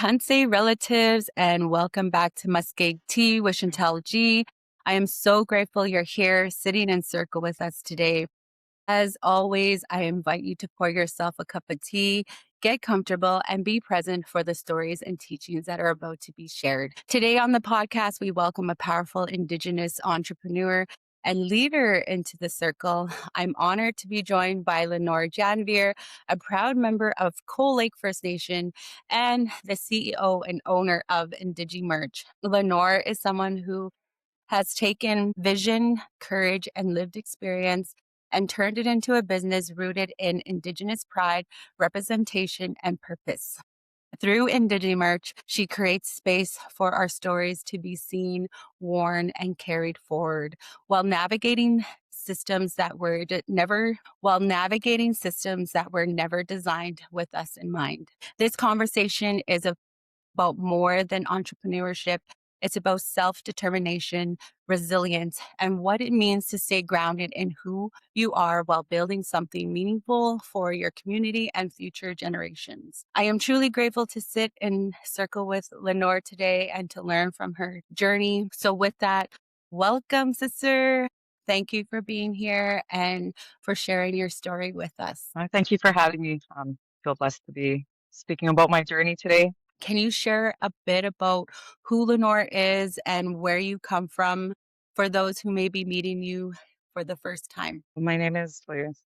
Hanse relatives, and welcome back to Muskeg Tea with Chantel G. I am so grateful you're here sitting in circle with us today. As always, I invite you to pour yourself a cup of tea, get comfortable, and be present for the stories and teachings that are about to be shared. Today on the podcast, we welcome a powerful Indigenous entrepreneur and leader into the circle. I'm honored to be joined by Lenore Janvier, a proud member of Coal Lake First Nation and the CEO and owner of Indigimerch. Lenore is someone who has taken vision, courage, and lived experience and turned it into a business rooted in Indigenous pride, representation, and purpose. Through Indigimerch, she creates space for our stories to be seen, worn, and carried forward while navigating systems that were never designed with us in mind. This conversation is about more than entrepreneurship. It's about self-determination, resilience, and what it means to stay grounded in who you are while building something meaningful for your community and future generations. I am truly grateful to sit in circle with Lenore today and to learn from her journey. So with that, welcome, sister. Thank you for being here and for sharing your story with us. Thank you for having me. I feel blessed to be speaking about my journey today. Can you share a bit about who Lenore is and where you come from for those who may be meeting you for the first time? My name is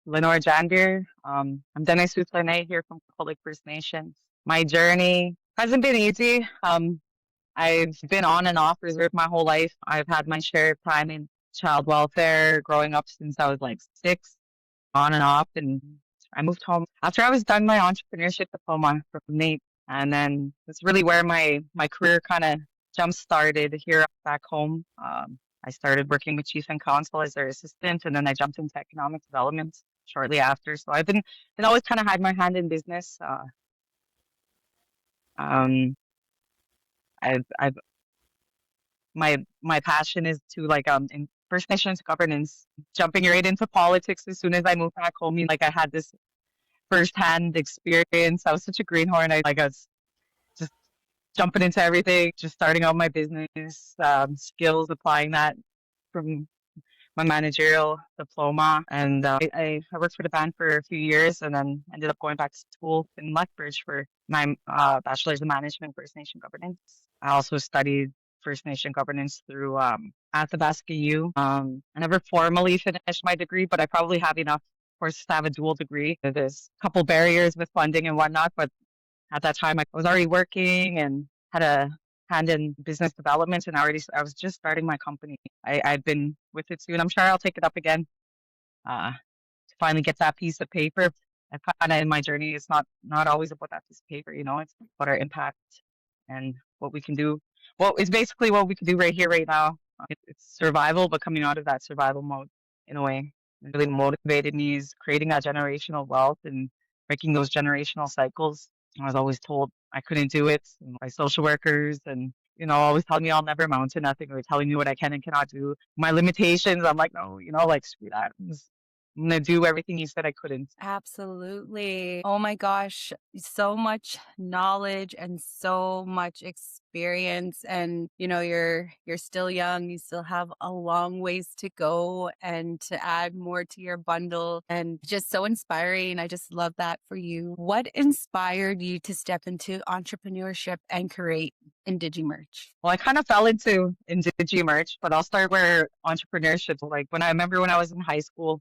Lenore Janvier. I'm Dennis Lenore here from Coal Lake First Nation. My journey hasn't been easy. I've been on and off reserve my whole life. I've had my share of time in child welfare growing up since I was like 6, on and off. And I moved home after I was done my entrepreneurship diploma from NAEP. And then it's really where my career kind of jump started here back home. I started working with Chief and Council as their assistant, and then I jumped into economic development shortly after. So I've been always kind of had my hand in business. I've my passion is to in First Nations governance, jumping right into politics as soon as I moved back home. Like I had this firsthand experience. I was such a greenhorn. I was just jumping into everything, just starting out my business, skills, applying that from my managerial diploma. And I worked for the band for a few years and then ended up going back to school in Lethbridge for my bachelor's in management, First Nation governance. I also studied First Nation governance through Athabasca U. I never formally finished my degree, but I probably have enough course to have a dual degree. There's a couple barriers with funding and whatnot, but at that time I was already working and had a hand in business development, and I was just starting my company. I've been with it soon. I'm sure I'll take it up again to finally get that piece of paper. I kind of in my journey, it's not always about that piece of paper, it's about our impact and what we can do. Well, it's basically what we can do right here, right now. It's survival, but coming out of that survival mode in a way. It really motivated me is creating that generational wealth and breaking those generational cycles. I was always told I couldn't do it by social workers and, always telling me I'll never amount to nothing or telling me what I can and cannot do. My limitations, I'm like, no, screw that. I'm going to do everything you said I couldn't. Absolutely. Oh my gosh. So much knowledge and so much experience. And, you're still young. You still have a long ways to go and to add more to your bundle, and just so inspiring. I just love that for you. What inspired you to step into entrepreneurship and create Indigimerch? Well, I kind of fell into Indigimerch, but I'll start where entrepreneurship, when I was in high school,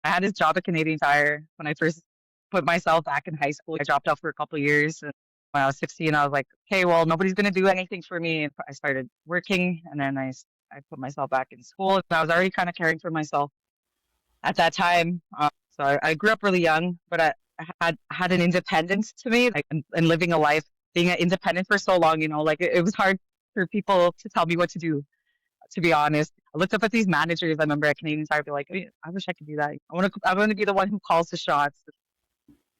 I had this job at Canadian Tire when I first put myself back in high school. I dropped out for a couple of years. And when I was 16, I was like, okay, well, nobody's going to do anything for me. I started working, and then I put myself back in school. And I was already kind of caring for myself at that time. So I grew up really young, but I had an independence to me, and living a life, being independent for so long, it was hard for people to tell me what to do. To be honest, I looked up at these managers. I remember at Canadian Tire, be like, I wish I could do that. I want to be the one who calls the shots.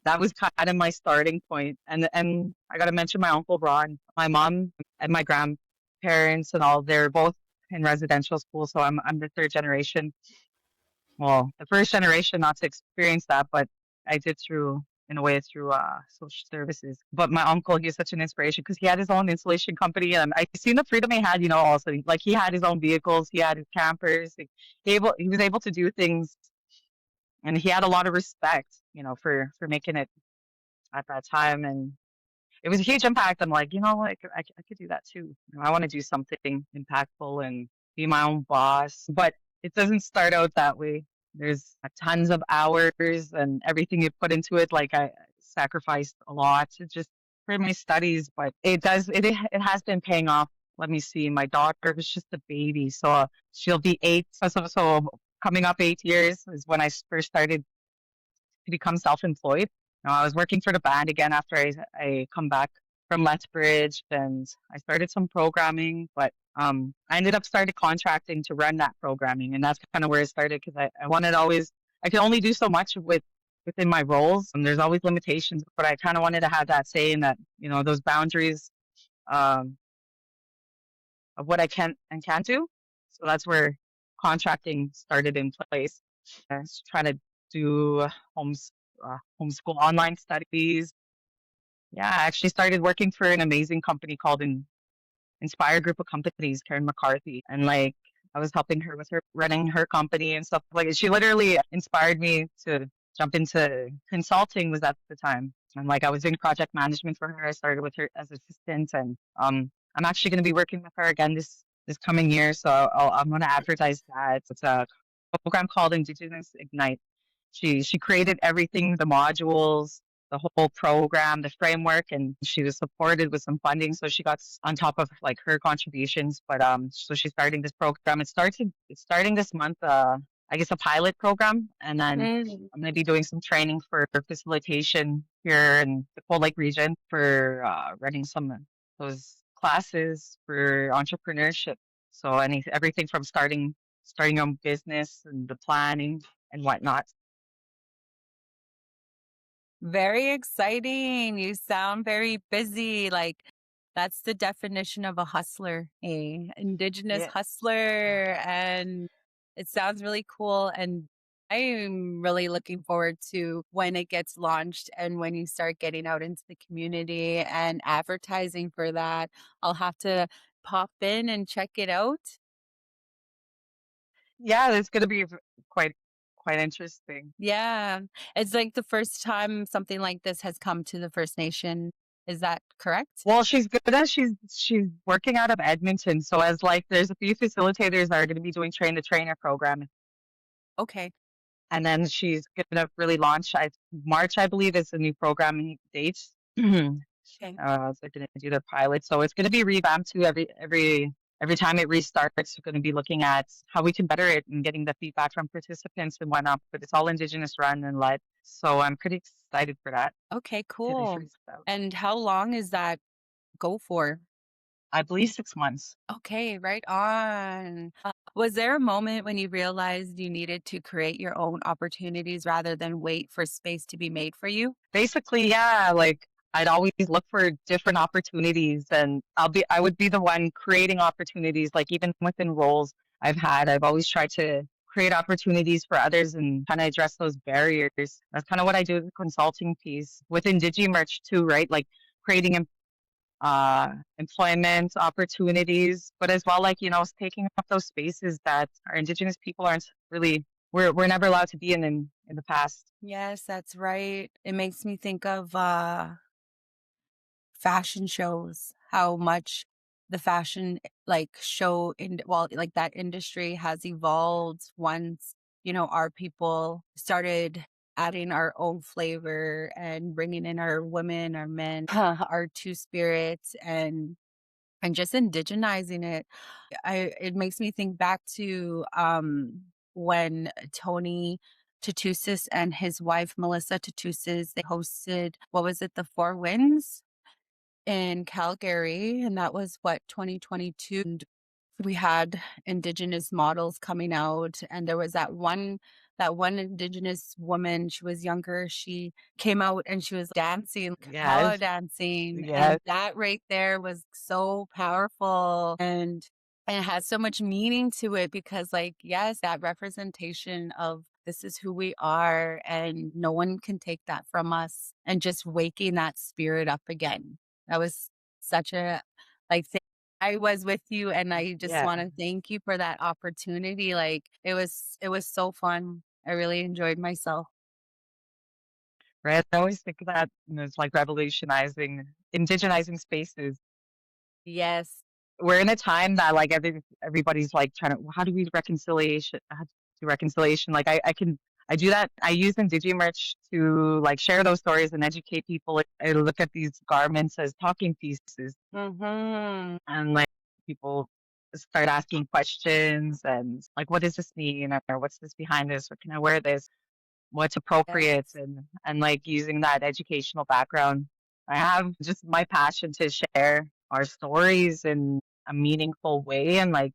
That was kind of my starting point. And I got to mention my uncle Ron, my mom, and my grandparents, and all. They're both in residential school, so I'm the third generation. Well, the first generation not to experience that, but I did through in a way through social services. But my uncle, he was such an inspiration because he had his own installation company, and I seen the freedom he had. Also like he had his own vehicles, he had his campers. Like, he was able to do things, and he had a lot of respect, for making it at that time, and it was a huge impact. I'm like, like I could do that too. I want to do something impactful and be my own boss, but it doesn't start out that way. There's tons of hours and everything you put into it. Like I sacrificed a lot to just for my studies, but it has been paying off. Let me see. My daughter was just a baby, so she'll be 8. So coming up 8 years is when I first started to become self-employed. I was working for the band again after I come back from Lethbridge, and I started some programming, but I ended up started contracting to run that programming, and that's kind of where it started because I wanted always I could only do so much within my roles, and there's always limitations, but I kind of wanted to have that say in that those boundaries um, of what I can and can't do. So that's where contracting started in place. I was trying to do homes homeschool online studies. Yeah, I actually started working for an amazing company called Inspire Group of Companies, Karen McCarthy, and like I was helping her with her running her company and stuff like it. She literally inspired me to jump into consulting was at the time. And like I was doing project management for her. I started with her as assistant, and I'm actually going to be working with her again this coming year. So I'm going to advertise that. It's a program called Indigenous Ignite. She created everything, the modules, the whole program, the framework, and she was supported with some funding. So she got on top of like her contributions. But so she's starting this program. It's starting this month. I guess a pilot program, and then Mm. I'm going to be doing some training for facilitation here in the Cold Lake region for running some of those classes for entrepreneurship. So everything from starting your own business and the planning and whatnot. Very exciting. You sound very busy. Like that's the definition of a hustler, a Indigenous Yeah. hustler. And it sounds really cool. And I'm really looking forward to when it gets launched and when you start getting out into the community and advertising for that. I'll have to pop in and check it out. Yeah, it's gonna be quite quite interesting. Yeah. It's like the first time something like this has come to the First Nation. Is that correct? Well, she's good at she's working out of Edmonton, so as like there's a few facilitators that are going to be doing train the trainer program, Okay. and then she's going to really launch. March, I believe, is the new programming date. Okay. So they're going to do the pilot, so it's going to be revamped too. Every time it restarts, we're going to be looking at how we can better it and getting the feedback from participants and whatnot. But it's all Indigenous run and led, so I'm pretty excited for that Okay, to be cool. freezed out. And how long is that go for? I believe 6 months. Okay, right on. Was there a moment when you realized you needed to create your own opportunities rather than wait for space to be made for you? Basically, yeah, like I'd always look for different opportunities, and I would be the one creating opportunities, like even within roles I've always tried to create opportunities for others and kind of address those barriers. That's kind of what I do with the consulting piece with Indigimerch too, right? Like creating employment opportunities, but as well, like, taking up those spaces that our Indigenous people aren't really, we're never allowed to be in the past. Yes, that's right. It makes me think of fashion shows, how much the fashion like show in well like that industry has evolved once, our people started adding our own flavor and bringing in our women, our men, our two spirits and just indigenizing it. It makes me think back to when Tony Tatusis and his wife Melissa Tatusis they hosted what was it, the Four Winds in Calgary, and that was what 2022. And we had indigenous models coming out, and there was that one indigenous woman. She was younger. She came out and she was dancing, Yes, Kapala dancing, and yes. that right there was so powerful and it has so much meaning to it because, like, yes, that representation of this is who we are, and no one can take that from us. And just waking that spirit up again. That was such a like I was with you, and I just Yeah, want to thank you for that opportunity. Like it was so fun. I really enjoyed myself. right. I always think of that, it's like revolutionizing, indigenizing spaces. Yes. We're in a time that like everybody's like trying to, how do we reconciliation, how to do reconciliation? Like I do that. I use Indigimerch to like share those stories and educate people. I look at these garments as talking pieces, Mhm. and like people start asking questions and like, what does this mean? Or what's this behind this? Or can I wear this? What's appropriate? Yes. And like using that educational background. I have just my passion to share our stories in a meaningful way and like,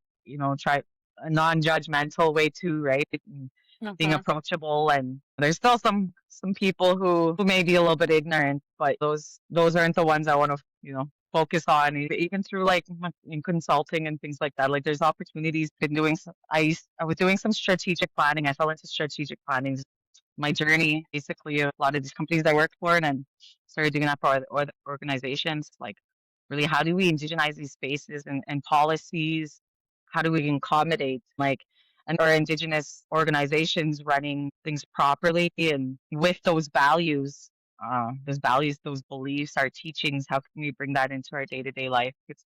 try a non-judgmental way too, right? And being Mhm. approachable, and there's still some people who may be a little bit ignorant, but those aren't the ones I want to, focus on, even through like in consulting and things like that. Like there's opportunities. Been doing some, I was doing some strategic planning. I fell into strategic planning, my journey, basically, a lot of these companies I worked for, and then started doing that for other organizations. Like, really, how do we indigenize these spaces and policies? How do we accommodate, like, and our Indigenous organizations running things properly and with those values, those beliefs, our teachings? How can we bring that into our day to day life? It's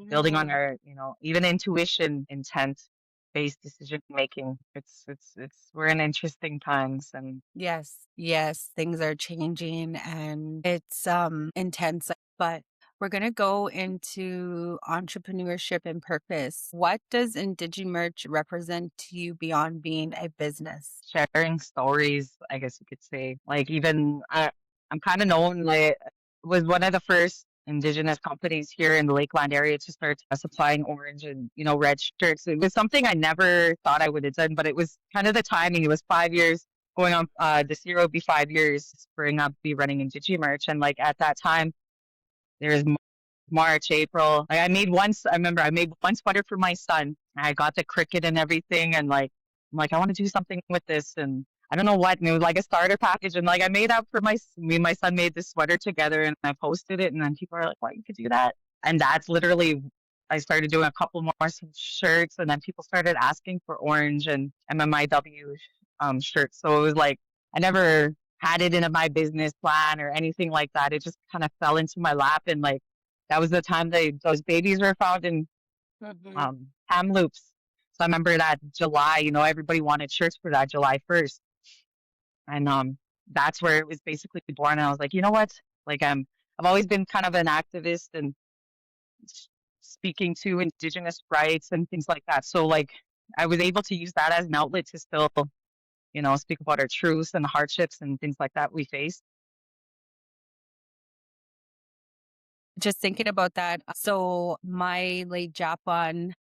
building on Mhm. our, even intuition, intent based decision making. It's we're in interesting times, and Yes, yes, things are changing and it's intense, but we're going to go into entrepreneurship and purpose. What does Indigimerch represent to you beyond being a business? sharing stories, I guess you could say. Like even I'm kind of known, like was one of the first Indigenous companies here in the Lakeland area to start supplying orange and red shirts. It was something I never thought I would have done, but it was kind of the timing. It was 5 years going on. This year will be 5 years. Spring up, be running Indigimerch, and like at that time, there's March, April. Like I remember I made one sweater for my son. I got the cricket and everything, and like I'm like, I want to do something with this, and I don't know what. And it was like a starter package, and like I made that for me and my son made this sweater together, and I posted it, and then people are like, "Why you could do that?" And that's literally, I started doing a couple more shirts, and then people started asking for orange and MMIW shirts. So it was like I never had it in my business plan or anything like that. It just kind of fell into my lap, and like that was the time those babies were found in Mhm. Kamloops. So I remember that July, everybody wanted shirts for that July 1st. And that's where it was basically born. And I was like, you know what? Like I've always been kind of an activist and speaking to Indigenous rights and things like that. So like I was able to use that as an outlet to still, speak about our truths and the hardships and things like that we face. Just thinking about that. So my late Japan,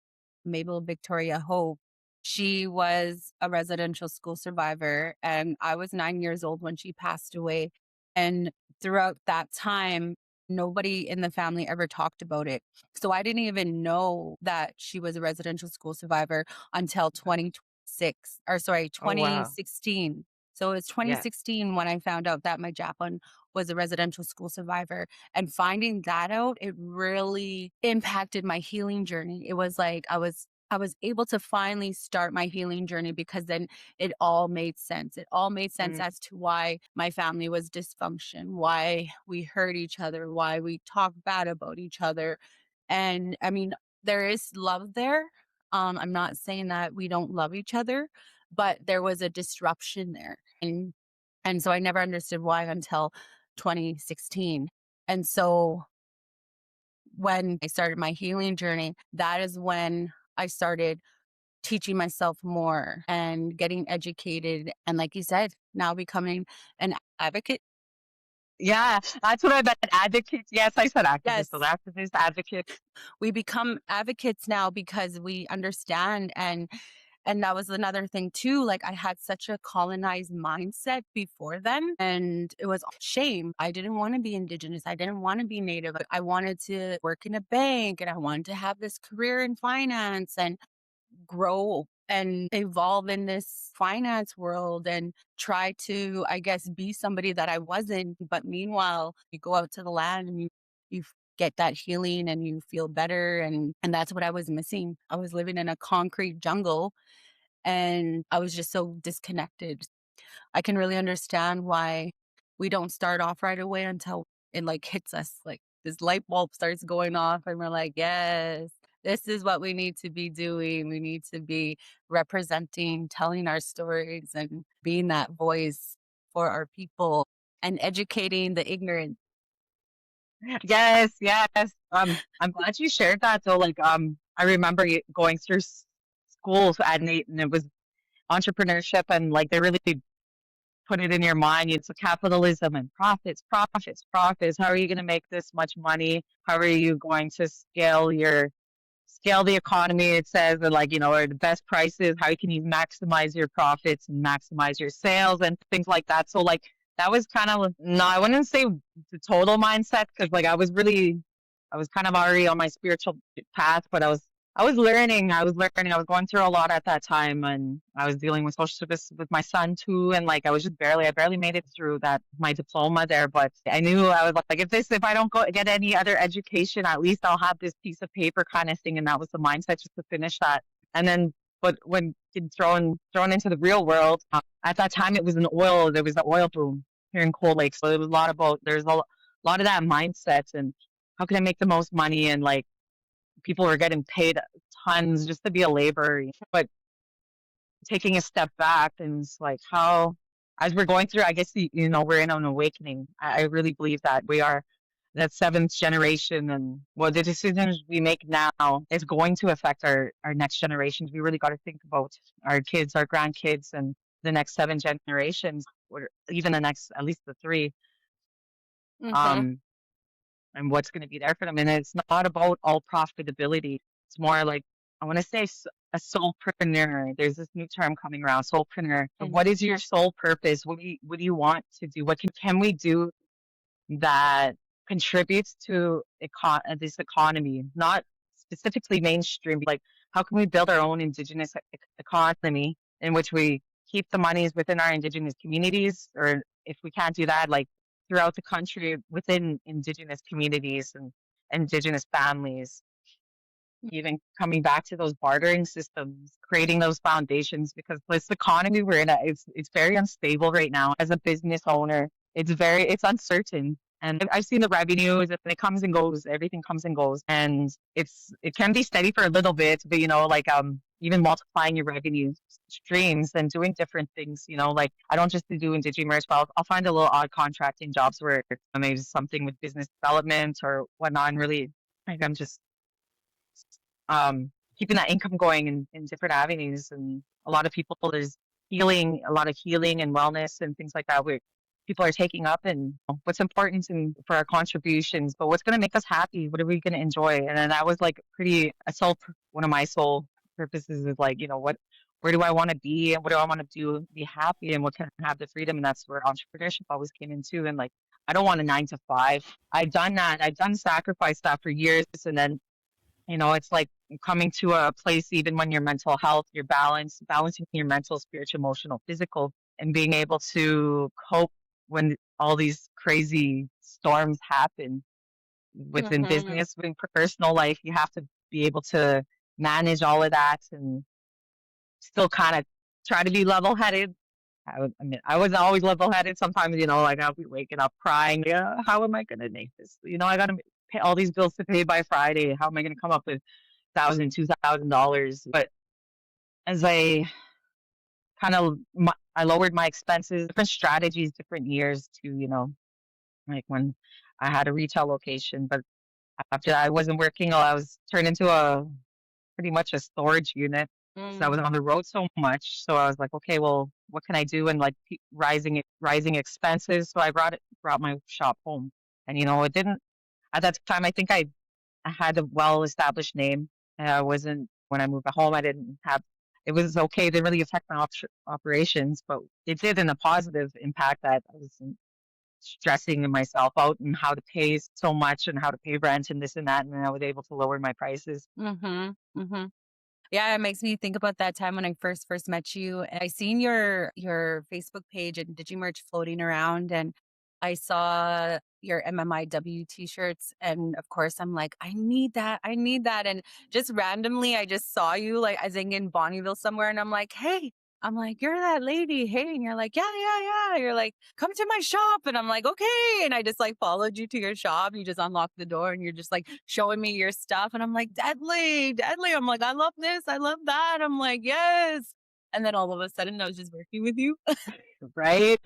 Mabel Victoria Hope, she was a residential school survivor and I was 9 years old when she passed away. And throughout that time, nobody in the family ever talked about it. So I didn't even know that she was a residential school survivor until 2026, or sorry, Oh wow. 2016. So it's Yeah. 2016 when I found out that my Japan was a residential school survivor, and finding that out, it really impacted my healing journey. It was like I was able to finally start my healing journey because then it all made sense. It all made sense Mm, as to why my family was dysfunction, why we hurt each other, why we talk bad about each other. And I mean, there is love there. I'm not saying that we don't love each other, but there was a disruption there. And so I never understood why until 2016. And so when I started my healing journey, that is when I started teaching myself more and getting educated. And like you said, now becoming an advocate. yeah, that's what I meant. Advocates. Yes, I said activist. So Yes, activist, advocate. we become advocates now because we understand. And that was another thing too. Like I had such a colonized mindset before then, and it was shame. I didn't want to be Indigenous. I didn't want to be Native. I wanted to work in a bank and I wanted to have this career in finance and grow and evolve in this finance world and try to, I guess, be somebody that I wasn't. But meanwhile, you go out to the land and you get that healing and you feel better. And that's what I was missing. I was living in a concrete jungle and I was just so disconnected. I can really understand why we don't start off right away until it like hits us, like this light bulb starts going off and we're like, yes, this is what we need to be doing. We need to be representing, telling our stories and being that voice for our people and educating the ignorant. Yes, yes. I'm glad you shared that. So, like, I remember going through schools at Nate, and it was entrepreneurship, and like they really put it in your mind. It's capitalism and profits, profits, profits. How are you going to make this much money? How are you going to scale the economy? It says that, like, or the best prices. How can you maximize your profits and maximize your sales and things like that? So like that was kind of, no, I wouldn't say the total mindset, because like I was kind of already on my spiritual path, but I was going through a lot at that time, and I was dealing with social service with my son too. And like, I barely made it through my diploma there, but I knew I was like, if I don't go get any other education, at least I'll have this piece of paper kind of thing. And that was the mindset, just to finish that. And then, but when thrown into the real world, at that time, there was the oil boom here in Cold Lake. So it was there's a lot of that mindset, and how can I make the most money? And like, people were getting paid tons just to be a laborer. But taking a step back, and it's like, how, as we're going through, I guess, we're in an awakening. I really believe that we are that seventh generation, and well, the decisions we make now is going to affect our next generations. We really got to think about our kids, our grandkids, and the next seven generations, or even the next, at least the three. Mm-hmm. Um, and what's going to be there for them. And it's not about all profitability. It's more like, I want to say, a soulpreneur. There's this new term coming around, soulpreneur. So what is your soul purpose? What do you want to do? What can we do that contributes to this economy, not specifically mainstream? Like, how can we build our own Indigenous economy in which we keep the monies within our Indigenous communities, or if we can't do that, like throughout the country within Indigenous communities and Indigenous families, even coming back to those bartering systems, creating those foundations, because this economy we're in, it's very unstable right now. As a business owner, it's uncertain. And I've seen the revenues, if it comes and goes, everything comes and goes. And it can be steady for a little bit, but like even multiplying your revenue streams and doing different things, like I don't just do Indigenous, but I'll find a little odd contracting jobs where maybe something with business development or whatnot, and really like I'm just keeping that income going in different avenues. And a lot of people, there's a lot of healing and wellness and things like that, where people are taking up, and what's important for our contributions, but what's going to make us happy? What are we going to enjoy? And then that was like one of my soul purposes is like, where do I want to be, and what do I want to do, be happy, and what can I have the freedom? And that's where entrepreneurship always came into. And like, I don't want a 9 to 5. I've done that. I've done sacrifice that for years. And then it's like coming to a place, even when your mental health, your balancing your mental, spiritual, emotional, physical, and being able to cope when all these crazy storms happen within Mm-hmm. business, within personal life. You have to be able to manage all of that and still kind of try to be level headed. I wasn't always level headed. Sometimes, like I'll be waking up crying. Yeah, how am I going to make this? I got to pay all these bills to pay by Friday. How am I going to come up with $1,000, $2,000? But as I lowered my expenses, different strategies, different years to, like when I had a retail location, but after that, I wasn't working. I was turned into pretty much a storage unit. So I was on the road so much. So I was like, okay, well, what can I do? And like rising expenses. So I brought my shop home. And it didn't, at that time, I think I had a well established name. And I wasn't, when I moved home, I didn't have, it was okay. It didn't really affect my operations, but it did in a positive impact that I wasn't stressing myself out and how to pay so much and how to pay rent and this and that. And then I was able to lower my prices. Mm-hmm. Mm-hmm. Yeah, it makes me think about that time when I first met you. And I seen your Facebook page and DigiMerch floating around, and I saw your MMIW t-shirts, and of course I'm like, I need that. I need that. And just randomly I just saw you like I think in Bonneville somewhere, and I'm like, hey, I'm like, you're that lady. Hey. And you're like, yeah, yeah, yeah. You're like, come to my shop. And I'm like, okay. And I just like followed you to your shop. You just unlocked the door and you're just like showing me your stuff. And I'm like, deadly, deadly. I'm like, I love this. I love that. I'm like, yes. And then all of a sudden I was just working with you. Right?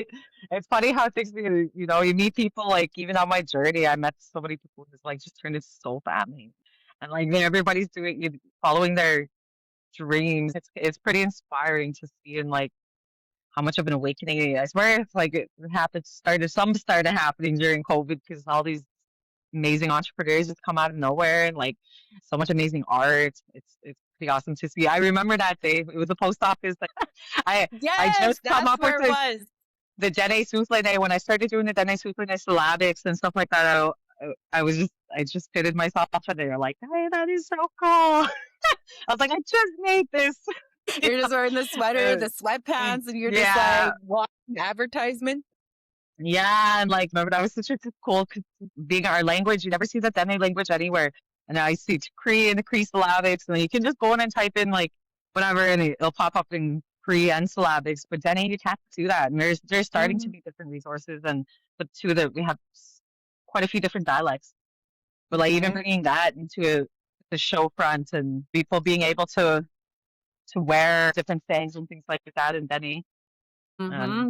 It's funny how things, you meet people like even on my journey, I met so many people who's like just turned into soul family. And like everybody's following their dreams. It's pretty inspiring to see and like how much of an awakening. I swear it's like it started happening during COVID because all these amazing entrepreneurs just come out of nowhere and like so much amazing art. It's pretty awesome to see. I remember that day. It was a post office. I I Yes, just come that's up with where it this was. the Dene Souffle day when I started doing the Dene Souffle syllabics and stuff like that. I just fitted myself in there like, hey, that is so cool. I was like, I just made this. You You're know? just wearing the sweater, the sweatpants, and you're just Yeah, like watching advertisement. yeah, and like remember that was such a cool being our language. You never see the Dene language anywhere. And I see Cree and the Cree syllabics, and then you can just go in and type in like whatever, and it'll pop up in Cree and syllabics. But Dene, you can't do that. And there's starting to Mhm, be different resources, and but two that we have quite a few different dialects. But like even mhm, bringing that into the show front and people being able to wear different things and things like that in Dene.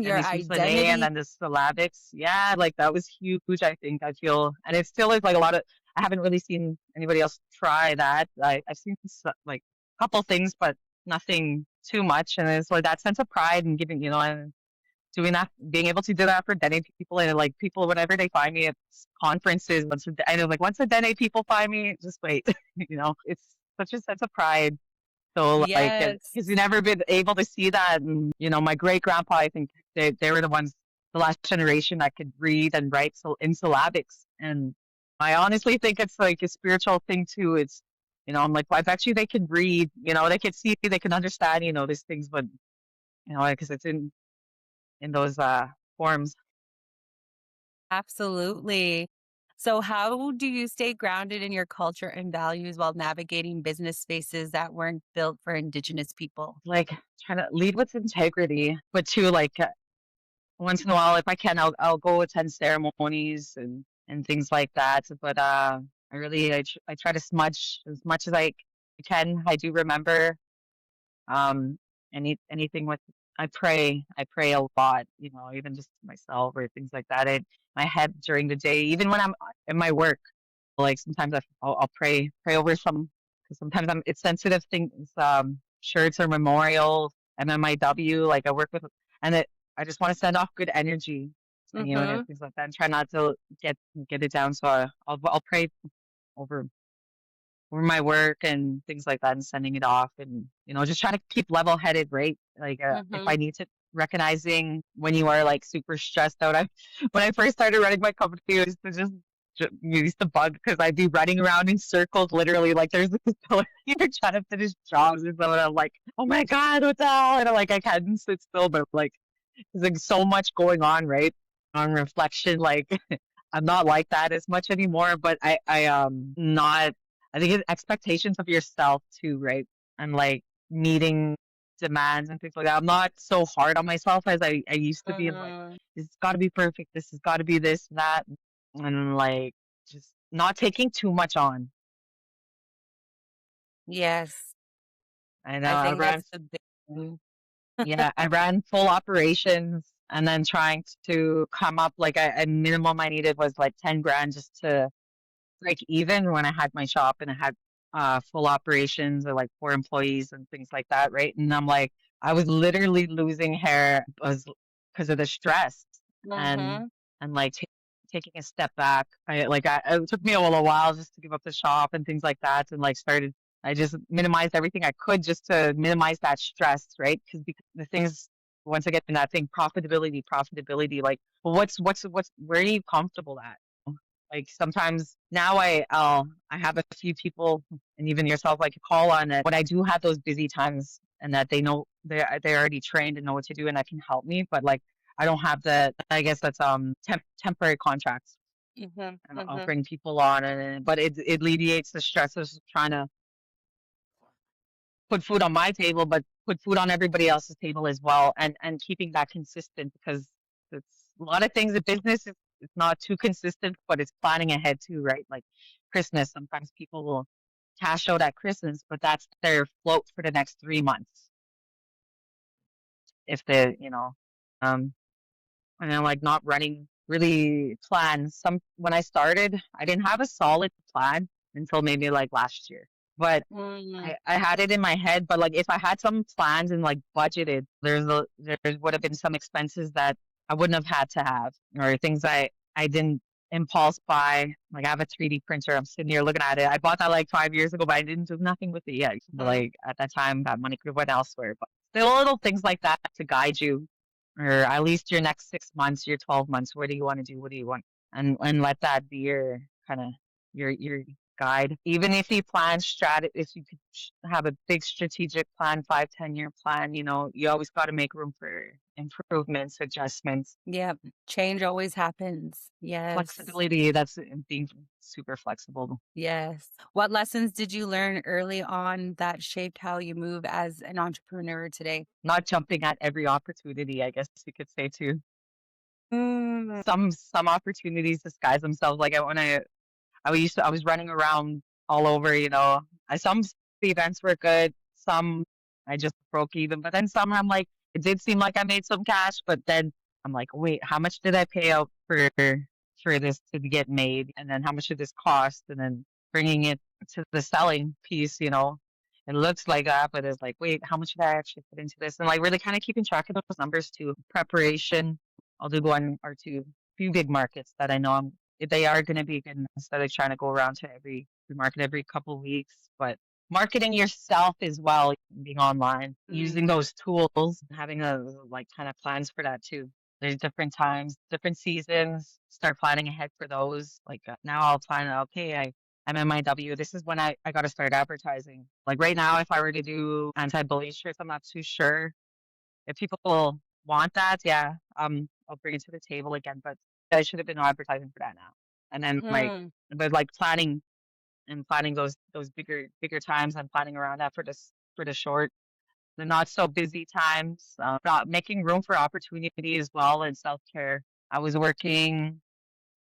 Your Denny Souffle and identity. then the syllabics. Yeah, like that was huge, I think. I feel, and it still is like I haven't really seen anybody else try that. I've seen like a couple things, but nothing too much. And it's like that sense of pride and giving, and doing that, being able to do that for Dene people and like people, whenever they find me at conferences, I know like once the Dene people find me, just wait, it's such a sense of pride so like, Yes. because you never been able to see that, and my great grandpa, I think they were the ones, the last generation that could read and write in syllabics, and I honestly think it's like a spiritual thing too. It's, I'm like, well, I bet you they can read, they can see, they can understand, these things, but because it's in those forms. Absolutely. So, how do you stay grounded in your culture and values while navigating business spaces that weren't built for Indigenous people? Like trying to lead with integrity, but too like once in a while, if I can, I'll go attend ceremonies and things like that. But I try to smudge as much as I can. I do remember anything with I pray a lot, even just myself or things like that. In my head during the day, even when I'm in my work, like sometimes I'll pray over some because sometimes it's sensitive things, shirts or memorials, MMIW. Like I work with, and I just want to send off good energy and Mm-hmm. things like that, and try not to get it down. So I'll pray over my work and things like that, and sending it off, and just trying to keep level headed, right? Like if Mm-hmm. I need to recognizing when you are like super stressed out. When I first started running my company, it was to use the bug because I'd be running around in circles, literally. Like there's this you're trying to finish jobs or something. I'm like, oh my god, what the hell? And I'm like I can't sit still, but like there's like so much going on, right? On reflection, like I'm not like that as much anymore, but I not I think it's expectations of yourself too, right? And like meeting demands and things like that. I'm not so hard on myself as I used to be and like Mm-hmm. this has gotta be perfect, this has gotta be this and that and like just not taking too much on. Yes, I know I I think ran that's the big thing. yeah, I ran full operations and then trying to come up like a minimum I needed was like 10 grand just to break even when I had my shop and I had full operations or like 4 employees and things like that, right? And I'm like, I was literally losing hair was because of the stress and Mm-hmm. like taking a step back. It took me a little while just to give up the shop and things like that, and like started. I just minimized everything I could just to minimize that stress, right? Because the things once I get in that thing, profitability, like, well, where are you comfortable at? Like sometimes now I have a few people and even yourself like call on it when I do have those busy times and that they know they're already trained and know what to do and that can help me. But like I don't have the I guess that's temporary contracts Mhm, and I'll mhm. bring people on and but it alleviates the stress of trying to put food on my table, but put food on everybody else's table as well, and keeping that consistent because it's a lot of things in business. It's not too consistent, but it's planning ahead too, right? Like Christmas, sometimes people will cash out at Christmas, but that's their float for the next 3 months if they, um, and then like not running really plans. Some when I started, I didn't have a solid plan until maybe like last year, but Mm, I had it in my head, but like if I had some plans and like budgeted, there would have been some expenses that I wouldn't have had to have, or things I didn't impulse buy. Like I have a 3D printer. I'm sitting here looking at it. I bought that like 5 years ago, but I didn't do nothing with it yet. But mhm. like at that time, that money could have went elsewhere. But still, little things like that to guide you, or at least your next 6 months, your 12 months. What do you want to do? What do you want? And let that be your kind of your guide. Even if you plan if you could have a big strategic plan, 5, 10 year plan, you always got to make room for improvements, adjustments, Yep, change always happens. Yes, flexibility. That's being super flexible, yes. What lessons did you learn early on that shaped how you move as an entrepreneur today? not jumping at every opportunity, I guess you could say too. Mm, Some opportunities disguise themselves. Like I was running around all over, some the events were good, some I just broke even, but then some I'm like, it did seem like I made some cash, but then I'm like, wait, how much did I pay out for this to get made? And then how much did this cost? And then bringing it to the selling piece, it looks like that, but it's like, wait, how much did I actually put into this? And like really kind of keeping track of those numbers too. Preparation. I'll do one or two, few big markets that I know they are going to be good instead of trying to go around to every market every couple of weeks. But marketing yourself as well, being online, using mm. those tools, having a like kind of plans for that too. There's different times, different seasons. Start planning ahead for those. Like now, I'll plan. Okay, I'm MIW. This is when I got to start advertising. Like right now, if I were to do anti-bullying shirts, I'm not too sure if people want that, yeah, I'll bring it to the table again. But I should have been advertising for that now. And then Mm. but like planning those bigger times. I'm planning around that for the short, the not so busy times. Not making room for opportunity as well and self care. I was working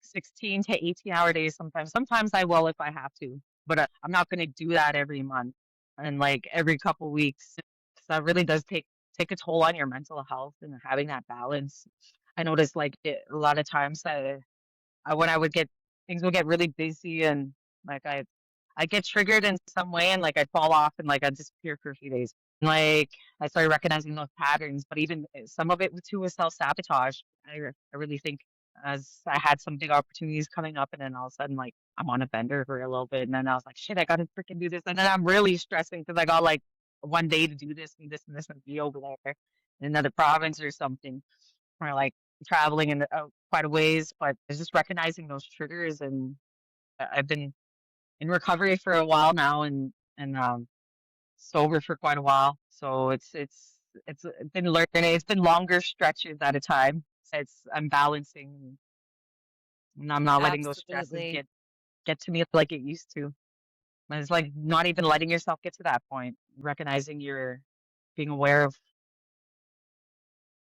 16 to 18-hour days sometimes. Sometimes I will if I have to, but I'm not going to do that every month and like every couple weeks. 'Cause that really does take a toll on your mental health and having that balance. I noticed like a lot of times when I would get things would get really busy and like I get triggered in some way and like I'd fall off and like I'd disappear for a few days. Like I started recognizing those patterns, but even some of it too was self-sabotage. I really think as I had some big opportunities coming up and then all of a sudden like I'm on a bender for a little bit and then I was like, shit, I gotta freaking do this. And then I'm really stressing because I got like one day to do this and this and this and be over there in another province or something. Or like traveling in quite a ways, but it's just recognizing those triggers and I've been in recovery for a while now and sober for quite a while. So it's been learning. It's been longer stretches at a time. I'm balancing and I'm not letting those stresses Absolutely. get to me like it used to. And it's like not even letting yourself get to that point. Recognizing you're being aware of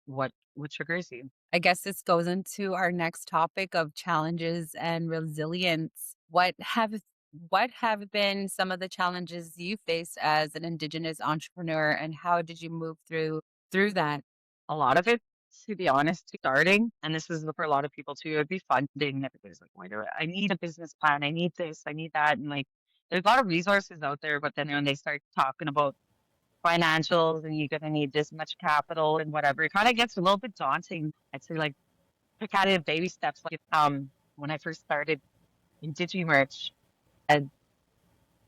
what triggers you. I guess this goes into our next topic of challenges and resilience. What have been some of the challenges you faced as an Indigenous entrepreneur, and how did you move through that? A lot of it, to be honest, starting, and this is for a lot of people too, it'd be funding. Everybody's like, why do I need a business plan? I need this, I need that. And like, there's a lot of resources out there, but then when they start talking about financials and you're going to need this much capital and whatever, it kind of gets a little bit daunting. I'd say like pick at it baby steps. Like, when I first started in DigiMerch, and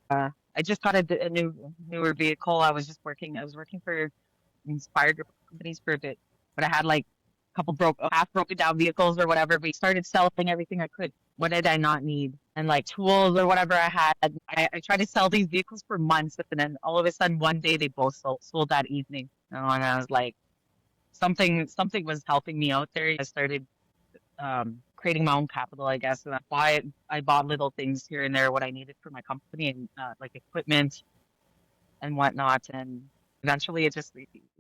I just got a newer vehicle. I was working for inspired group of companies for a bit, but I had like a couple half broken down vehicles or whatever. We started selling everything I could. what did I not need? And like tools or whatever I had. I tried to sell these vehicles for months, and then all of a sudden one day they both sold that evening. And I was like, something was helping me out there. I started creating my own capital, I guess. And I bought little things here and there, what I needed for my company and like equipment and whatnot. And eventually it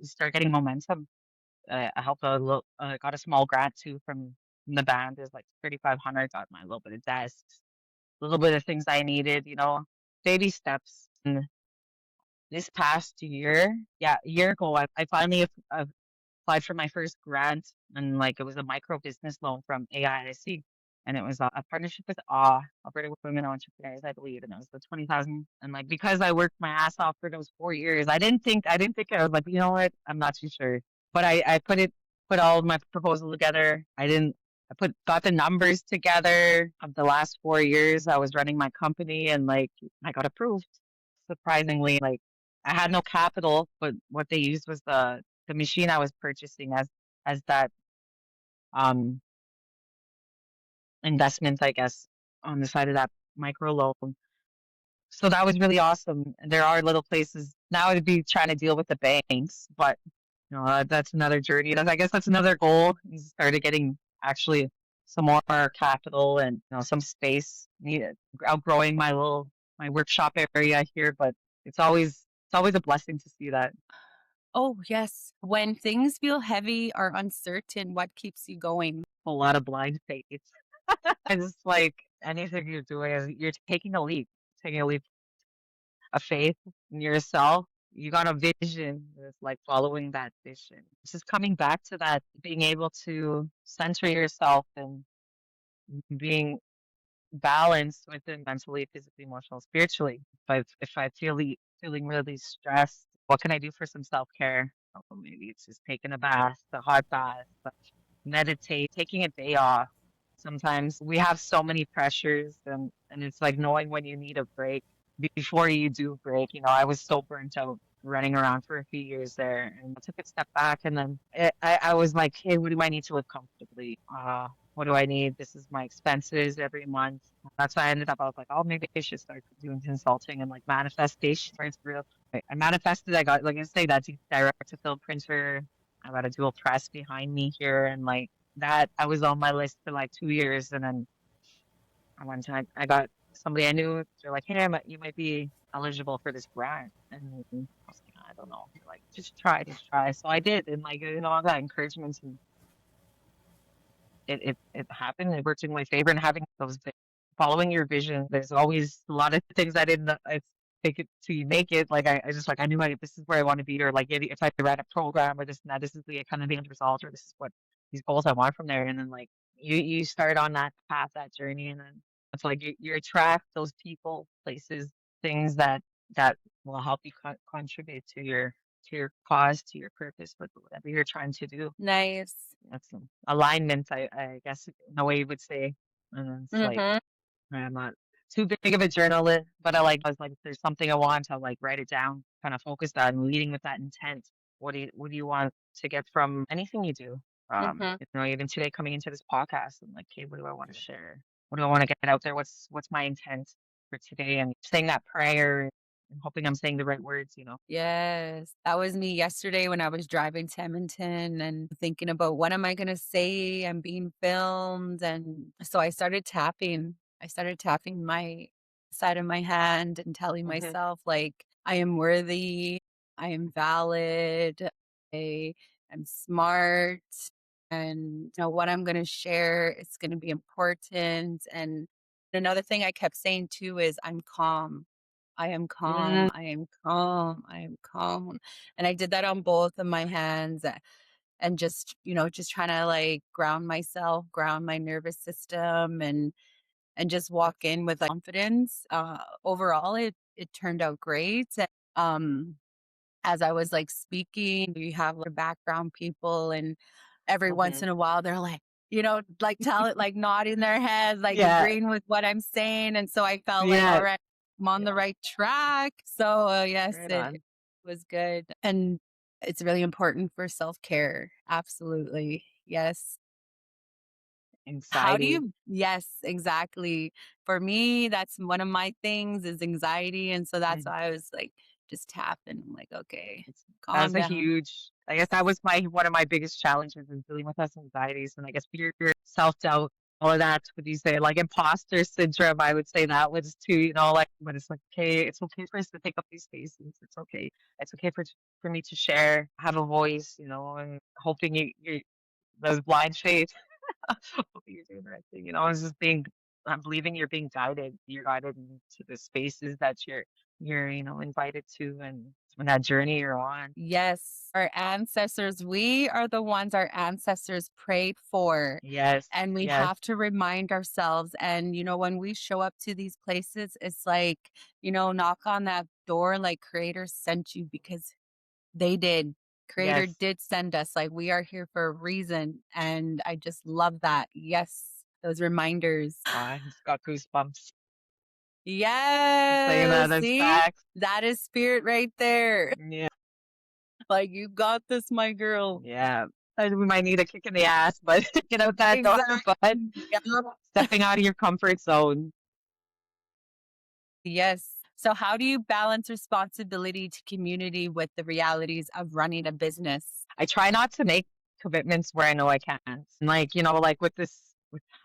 started getting momentum. I helped got a small grant too from the band. There's like 3,500. Got my little bit of desks, a little bit of things I needed, baby steps. And this past year, yeah, a year ago, I finally applied for my first grant, and like it was a micro business loan from AIC, and it was a partnership with Alberta Women Entrepreneurs, I believe, and it was the 20,000. And like because I worked my ass off for those 4 years, I didn't think I was like, you know what, I'm not too sure, but I put all of my proposal together. Got the numbers together of the last 4 years I was running my company, and like I got approved. Surprisingly, like I had no capital, but what they used was the machine I was purchasing as that um investment, I guess, on the side of that micro loan. So that was really awesome. And there are little places now to be trying to deal with the banks, but that's another journey. I guess that's another goal is started getting actually some more capital and some space needed, outgrowing my workshop area here, but it's always a blessing to see that. Oh, yes. When things feel heavy or uncertain, what keeps you going? A lot of blind faith. It's like anything you're doing is you're taking a leap of faith in yourself. You got a vision. It's like following that vision. It's just coming back to that, being able to center yourself and being balanced within mentally, physically, emotional, spiritually. If I feeling really stressed, what can I do for some self care? Oh, maybe it's just taking a bath, a hot bath, meditate, taking a day off. Sometimes we have so many pressures, and it's like knowing when you need a break before you do break. I was so burnt out running around for a few years there, and I took a step back, and then I was like, hey, what do I need to live comfortably? What do I need? This is my expenses every month. That's why I was like, oh, maybe I should start doing consulting and like manifestation. It's real. I manifested. I got, like I say, that direct to film printer. I got a dual press behind me here, and like that, I was on my list for like 2 years, and then one time I got somebody I knew. They're like, "Hey, you might be eligible for this grant," and I was like, "I don't know." They're like, just try, just try. So I did, and like all that encouragement, and it happened. It worked in my favor, and having following your vision. There's always a lot of things I didn't. I take it to you make it. Like I just like I knew this is where I want to be, or like if I ran a program or this and that, this is the kind of the end result, or this is what these goals I want from there. And then like you start on that path, that journey, and then it's like you attract those people, places, things that will help you contribute to your cause, to your purpose, but whatever you're trying to do. Nice. That's some alignment, I guess, in a way you would say. And it's like Mm-hmm. I'm not too big of a journalist, but I was like, if there's something I want, I'll like write it down, kind of focus on leading with that intent. What do you want to get from anything you do? Mm-hmm. Even today coming into this podcast, I'm like, okay, what do I want to share? What do I want to get out there? What's my intent for today? And saying that prayer and hoping I'm saying the right words. Yes, that was me yesterday when I was driving to Edmonton and thinking about what am I going to say? I'm being filmed. And so I started tapping. I started tapping my side of my hand and telling Hmm. myself, like, I am worthy. I am valid. I am smart. And what I'm going to share, it's going to be important. And another thing I kept saying too is I'm calm. I am Mm, calm. I am calm. I am calm. And I did that on both of my hands and just, just trying to like ground myself, ground my nervous system and just walk in with like confidence. Overall it turned out great. Um as I was like speaking, you have like background people and every once hmm. in a while they're like, like tell it like nodding their heads, like Yeah, agreeing with what I'm saying. And so I felt like, yeah, all right, I'm on the yeah. right track. So yes, Right it on. was good. And it's really important for self-care. Absolutely. Yes. How do anxiety. you yes, exactly. For me, that's one of my things is anxiety, and so that's Mhm. why I was, like, just tapping. I'm like, "Okay, That was calm a down." huge, I guess that was my one of my biggest challenges is dealing with us anxieties and I guess fear, self-doubt, all of that. Would you say like imposter syndrome? I would say that was too, like, but it's like, okay, it's okay for us to take up these spaces. It's okay. It's okay for me to share, have a voice, and hoping you those blind faith. Hoping you're doing the right thing. It's just I'm believing you're being guided. You're guided into the spaces that you're invited to and that journey you're on. Yes, our ancestors, we are the ones our ancestors prayed for. Yes, And we yes, have to remind ourselves. And, when we show up to these places, it's like, knock on that door, like Creator sent you because they did. Creator yes. did send us. Like we are here for a reason. And I just love that. Yes, those reminders. I just got goosebumps saying that. Yes. That's See, facts. that is spirit right there. Yeah, Like, you got this, my girl. yeah. We might need a kick in the ass, but get out that door. But Exactly. Yep. stepping out of your comfort zone. Yes. So, how do you balance responsibility to community with the realities of running a business? I try not to make commitments where I know I can't. And like, like with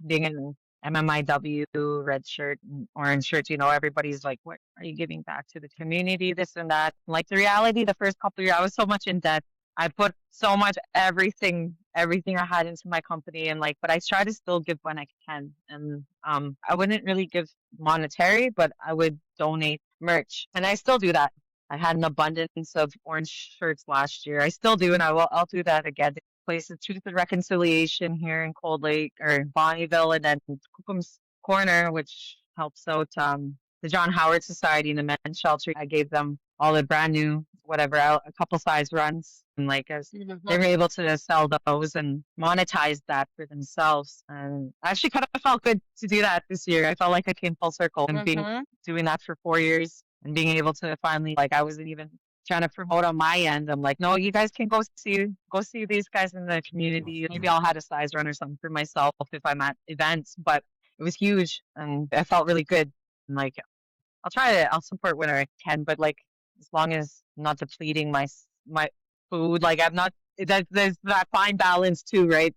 being an MMIW, red shirt and orange shirt, everybody's like, what are you giving back to the community? This and that. Like the reality, the first couple of years, I was so much in debt. I put so much, everything I had into my company and like, but I try to still give when I can. And I wouldn't really give monetary, but I would donate merch. And I still do that. I had an abundance of orange shirts last year. I still do, and I'll do that again. Place of Truth and Reconciliation here in Cold Lake or Bonnyville, and then Cookham's Corner, which helps out the John Howard Society and the men's shelter. I gave them all the brand new whatever a couple size runs, and like as they Mhm. were able to sell those and monetize that for themselves. And I actually kind of felt good to do that this year. I felt like I came full circle and being Mhm. doing that for 4 years and being able to finally like I wasn't even trying to promote on my end. I'm like, no, you guys can go see these guys in the community. Maybe I'll have a size run or something for myself if I'm at events, but it was huge and I felt really good. And like I'll support whenever I can, but like as long as I'm not depleting my food, like I'm not there's that fine balance too, right?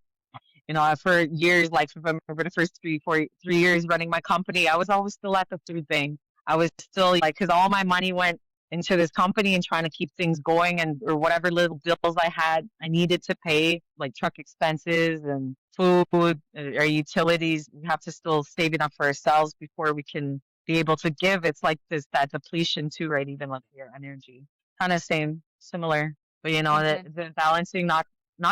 For years, like if I remember the first 3 years running my company, I was always still at the food thing. I was still like, because all my money went into this company and trying to keep things going and or whatever little bills I needed to pay, like truck expenses and food or utilities. We have to still save enough for ourselves before we can be able to give. It's like that depletion too, right? Even like your energy, kind of similar. But Mhm. the balancing, not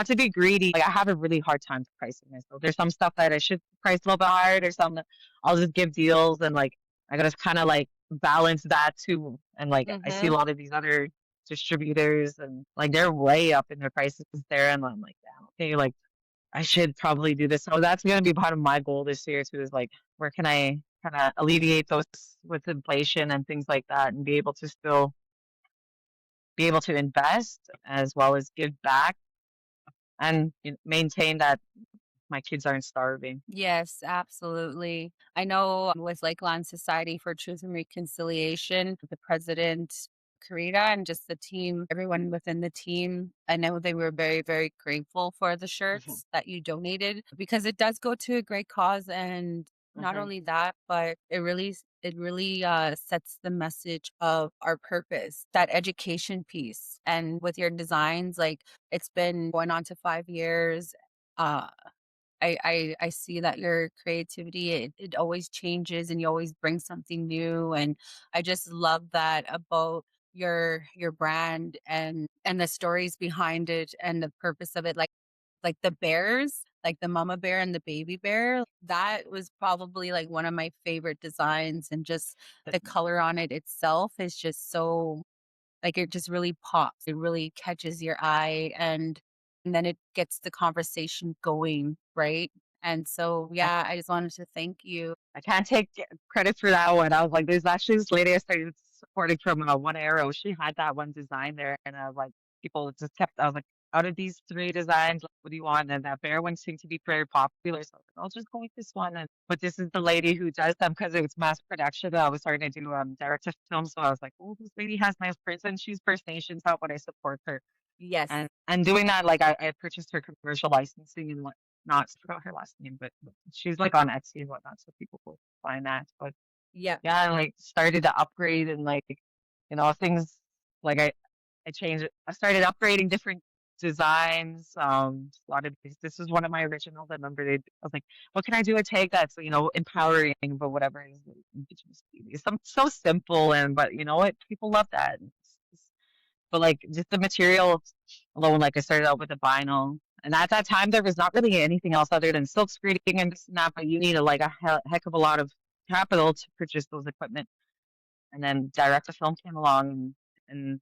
to be greedy. Like I have a really hard time pricing myself. There's some stuff that I should price a little bit higher. There's some that I'll just give deals and like I gotta kind of like balance that too. And like I see a Mhm. lot of these other distributors and like they're way up in their prices there, and I'm like, damn, okay, like I should probably do this. So that's gonna be part of my goal this year too. Is like where can I kind of alleviate those with inflation and things like that, and be able to still be able to invest as well as give back and maintain that my kids aren't starving. Yes, absolutely. I know with Lakeland Society for Truth and Reconciliation, the president, Karita, and just the team, everyone within the team, I know they were very, very grateful for the Mhm, shirts that you donated because it does go to a great cause. And not mhm. only that, but it really sets the message of our purpose, that education piece. And with your designs, like it's been going on to 5 years. Uh, I see that your creativity, it always changes and you always bring something new. And I just love that about your brand and the stories behind it and the purpose of it. Like the bears, like the mama bear and the baby bear, that was probably like one of my favorite designs. And just the color on it itself is just so like, it just really pops. It really catches your eye, and then it gets the conversation going, right? And so, I yeah, I just wanted to thank you. I can't take credit for that one. I was like, there's actually this lady I started supporting from One Arrow. She had that one design there, and I was like, people just kept. I was like, out of these three designs, like, what do you want? And that bear one seemed to be very popular. So I was like, I'll just go with this one. And, but this is the lady who does them because it was mass production. I was starting to do direct to film. So I was like, oh, this lady has nice prints and she's First Nations. How would I support her? Yes. And doing that, like I purchased her commercial licensing and what not forgot her last name, but she's like on Etsy and whatnot, so people will find that. But Yeah. yeah, I like started to upgrade and like things like I changed it. I started upgrading different designs. A lot of these. This is one of my originals. I remember I was like, what can I do to take that? So empowering, but whatever is Indigenous beauty. Some so simple and but you know what, people love that. But like just the material alone, like I started out with the vinyl. And at that time, there was not really anything else other than silk screening and this and that. But you need like a heck of a lot of capital to purchase those equipment. And then direct to film came along, and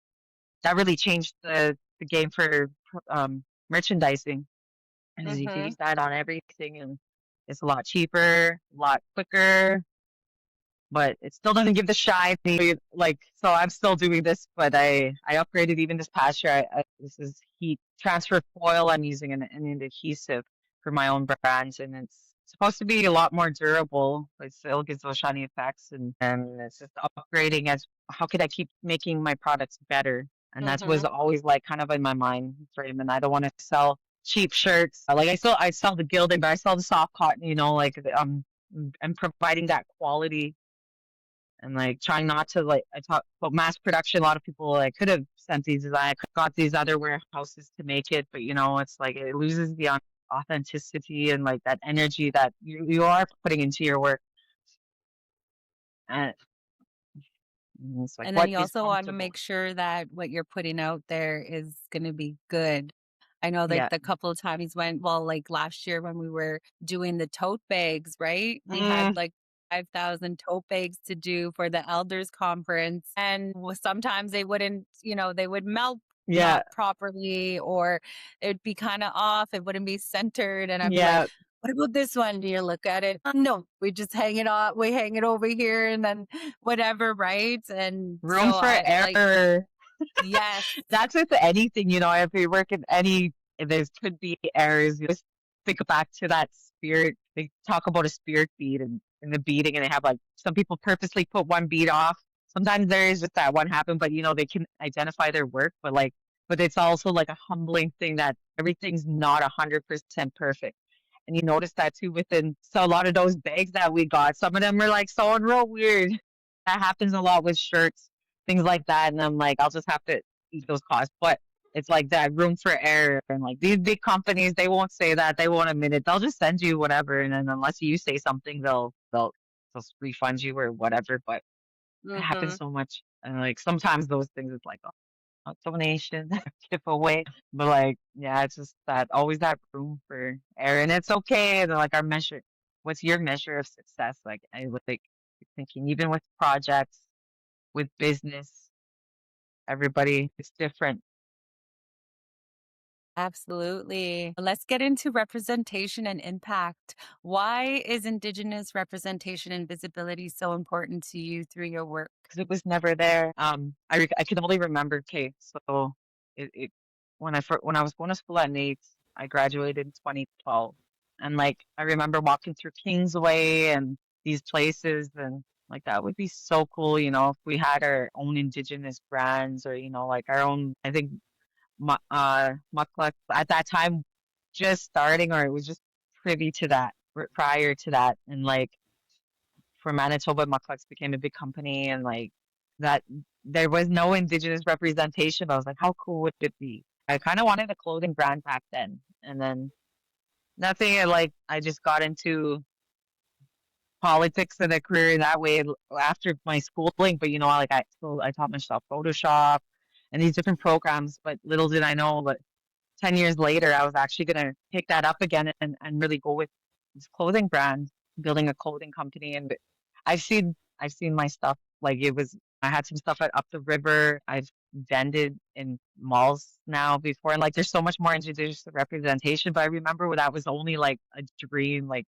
that really changed the game for merchandising. And as you can Mm-hmm. use that on everything, and it's a lot cheaper, a lot quicker, but it still doesn't give the shine. Like, so I'm still doing this, but I upgraded even this past year. This is heat transfer foil. I'm using an adhesive for my own brands, and it's supposed to be a lot more durable. It still gives those shiny effects, and it's just upgrading as how could I keep making my products better? And that was Mm-hmm. always like kind of in my mind frame. And I don't want to sell cheap shirts. Like I sell the gilding, but I sell the soft cotton. And providing that quality and like trying not to like I talk about mass production. A lot of people like could have sent these design. I got these other warehouses to make it, but it's like it loses the authenticity and like that energy that you are putting into your work. And it's like And then what you is also want to comfortable. make sure that what you're putting out there is going to be good. I know like Yeah. the couple of times when, well, like last year when we were doing the tote bags, right? We had Mm, like 5,000 tote bags to do for the elders conference. And sometimes they wouldn't, they would melt yeah. not properly or it'd be kind of off. It wouldn't be centered. And I'd be like, Yeah. what about this one? Do you look at it? No, we just hang it off. We hang it over here and then whatever, right? And Room so for I like, error. yes, That's with anything, if you work in any, there could be errors. You just think back to that spirit. They talk about a spirit bead and the beading, and they have like some people purposely put one bead off. Sometimes there is just that one happen, but they can identify their work. But it's also like a humbling thing that everything's not 100% perfect. And you notice that too so a lot of those bags that we got, some of them are like sewing real weird. That happens a lot with shirts, things like that. And I'm like, I'll just have to eat those costs. But it's like that room for error. And like these big companies, they won't say that. They won't admit it. They'll just send you whatever. And then unless you say something, they'll refund you or whatever. But it hmm happens so much. And like sometimes those things, it's like, a donation, giveaway. But like, yeah, it's just that always that room for error. And it's okay. And like our measure, what's your measure of success? Like I would like thinking even with projects, with business, everybody is different. absolutely. Let's get into representation and impact. Why is Indigenous representation and visibility so important to you through your work? Because it was never there. I can only remember. Okay, so it when I was going to school at NAITS, I graduated in 2012, and like I remember walking through Kingsway and these places, and like that would be so cool, if we had our own Indigenous brands or like our own. I think Muckluck at that time just starting, or it was just privy to that prior to that, and like for Manitoba, Mucklucks became a big company, and like that there was no Indigenous representation. I was like, how cool would it be? I kind of wanted a clothing brand back then, and then nothing. I just got into politics and a career in that way after my schooling. But like I taught myself Photoshop and these different programs. But little did I know, but 10 years later, I was actually going to pick that up again and really go with this clothing brand, building a clothing company. And I've seen my stuff. Like I had some stuff up the river. I've vended in malls now before. And like, there's so much more Indigenous representation. But I remember when that was only like a dream. Like,